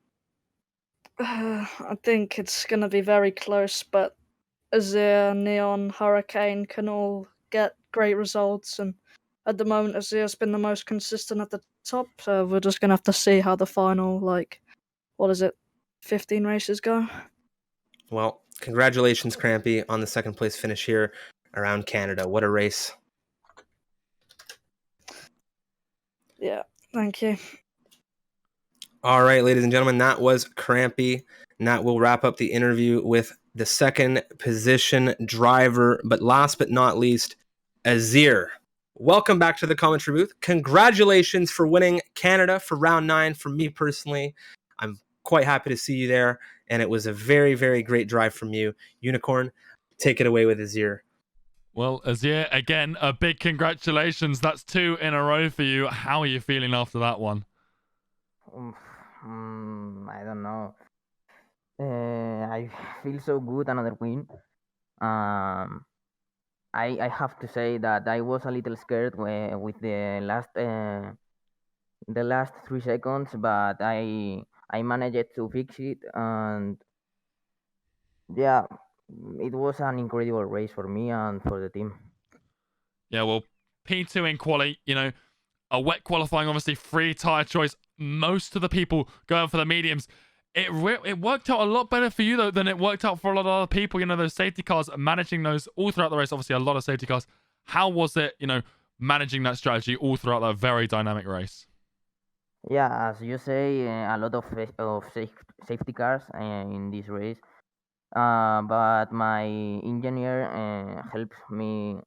I think it's going to be very close, but Azir, Neon, Hurricane can all get great results, and at the moment Azir's been the most consistent at the top, so we're just going to have to see how the final, 15 races go. Well, congratulations, Crampy, on the 2nd place finish here around Canada. What a race. Yeah, thank you. All right, ladies and gentlemen, that was Crampy, and that will wrap up the interview with the 2nd position driver. But last but not least, Azir. Welcome back to the commentary booth. Congratulations for winning Canada for round 9. For me personally, I'm quite happy to see you there, and it was a very, very great drive from you. Unicorn, take it away with Azir. Well, Azir, again, a big congratulations. That's 2 in a row for you. How are you feeling after that one? I don't know. I feel so good, another win. I have to say that I was a little scared with the last 3 seconds, but I I managed to fix it, and yeah, it was an incredible race for me and for the team. Yeah, well, P2 in quali, a wet qualifying, obviously free tire choice. Most of the people going for the mediums. It worked out a lot better for you though than it worked out for a lot of other people. Those safety cars, managing those all throughout the race. Obviously, a lot of safety cars. How was it? Managing that strategy all throughout that very dynamic race. Yeah, as you say, a lot of safety cars in this race. But my engineer helped me,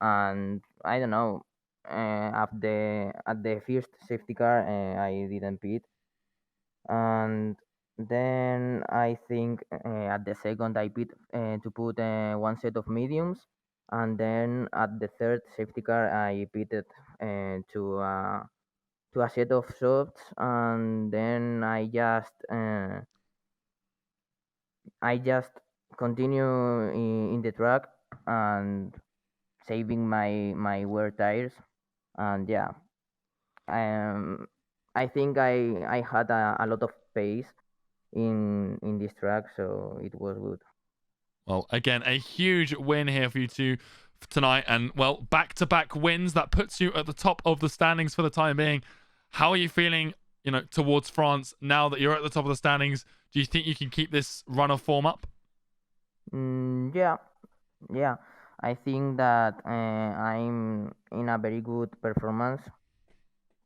and I don't know. At the first safety car, I didn't pit, and then I think at the second I pit to put one set of mediums, and then at the third safety car I pitted to a set of softs, and then I just continue in the track and saving my wear tires, and yeah, I think I had a lot of pace in this track, so it was good. Well, again, a huge win here for you two tonight, and well, back-to-back wins that puts you at the top of the standings for the time being. How are you feeling, towards France now that you're at the top of the standings? Do you think you can keep this run of form up? Yeah, yeah. I think that I'm in a very good performance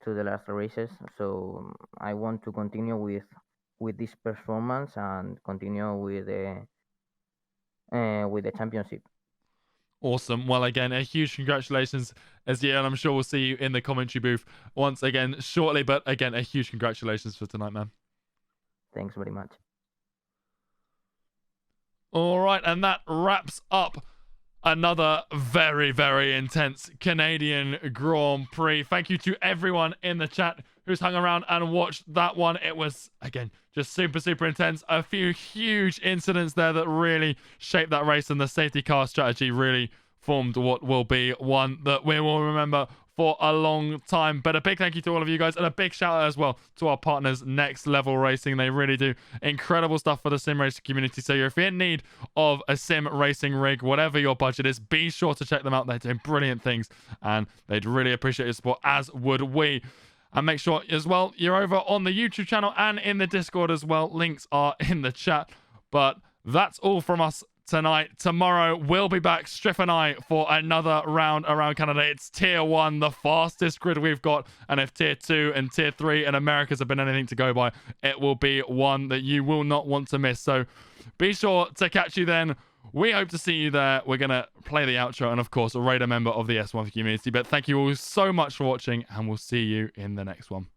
to the last races, so I want to continue with this performance and continue with the championship. Awesome. Well, again, a huge congratulations, Azir, and I'm sure we'll see you in the commentary booth once again shortly. But again, a huge congratulations for tonight, man. Thanks very much. All right, and that wraps up another very, very intense Canadian Grand Prix. Thank you to everyone in the chat who's hung around and watched that one. It was, again, just super, super intense. A few huge incidents there that really shaped that race, and the safety car strategy really formed what will be one that we will remember for a long time. But a big thank you to all of you guys, and a big shout out as well to our partners, Next Level Racing. They really do incredible stuff for the sim racing community. So if you're in need of a sim racing rig, whatever your budget is, be sure to check them out. They're doing brilliant things, and they'd really appreciate your support, as would we. And make sure as well you're over on the YouTube channel and in the Discord as well. Links are in the chat. But that's all from us tonight. Tomorrow we'll be back, Striff and I, for another round around Canada. It's tier 1, the fastest grid we've got, and if tier 2 and tier 3 and Americas have been anything to go by, it will be one that you will not want to miss. So be sure to catch you then. We hope to see you there. We're gonna play the outro and of course rate a member of the S1 community. But thank you all so much for watching, and we'll see you in the next one.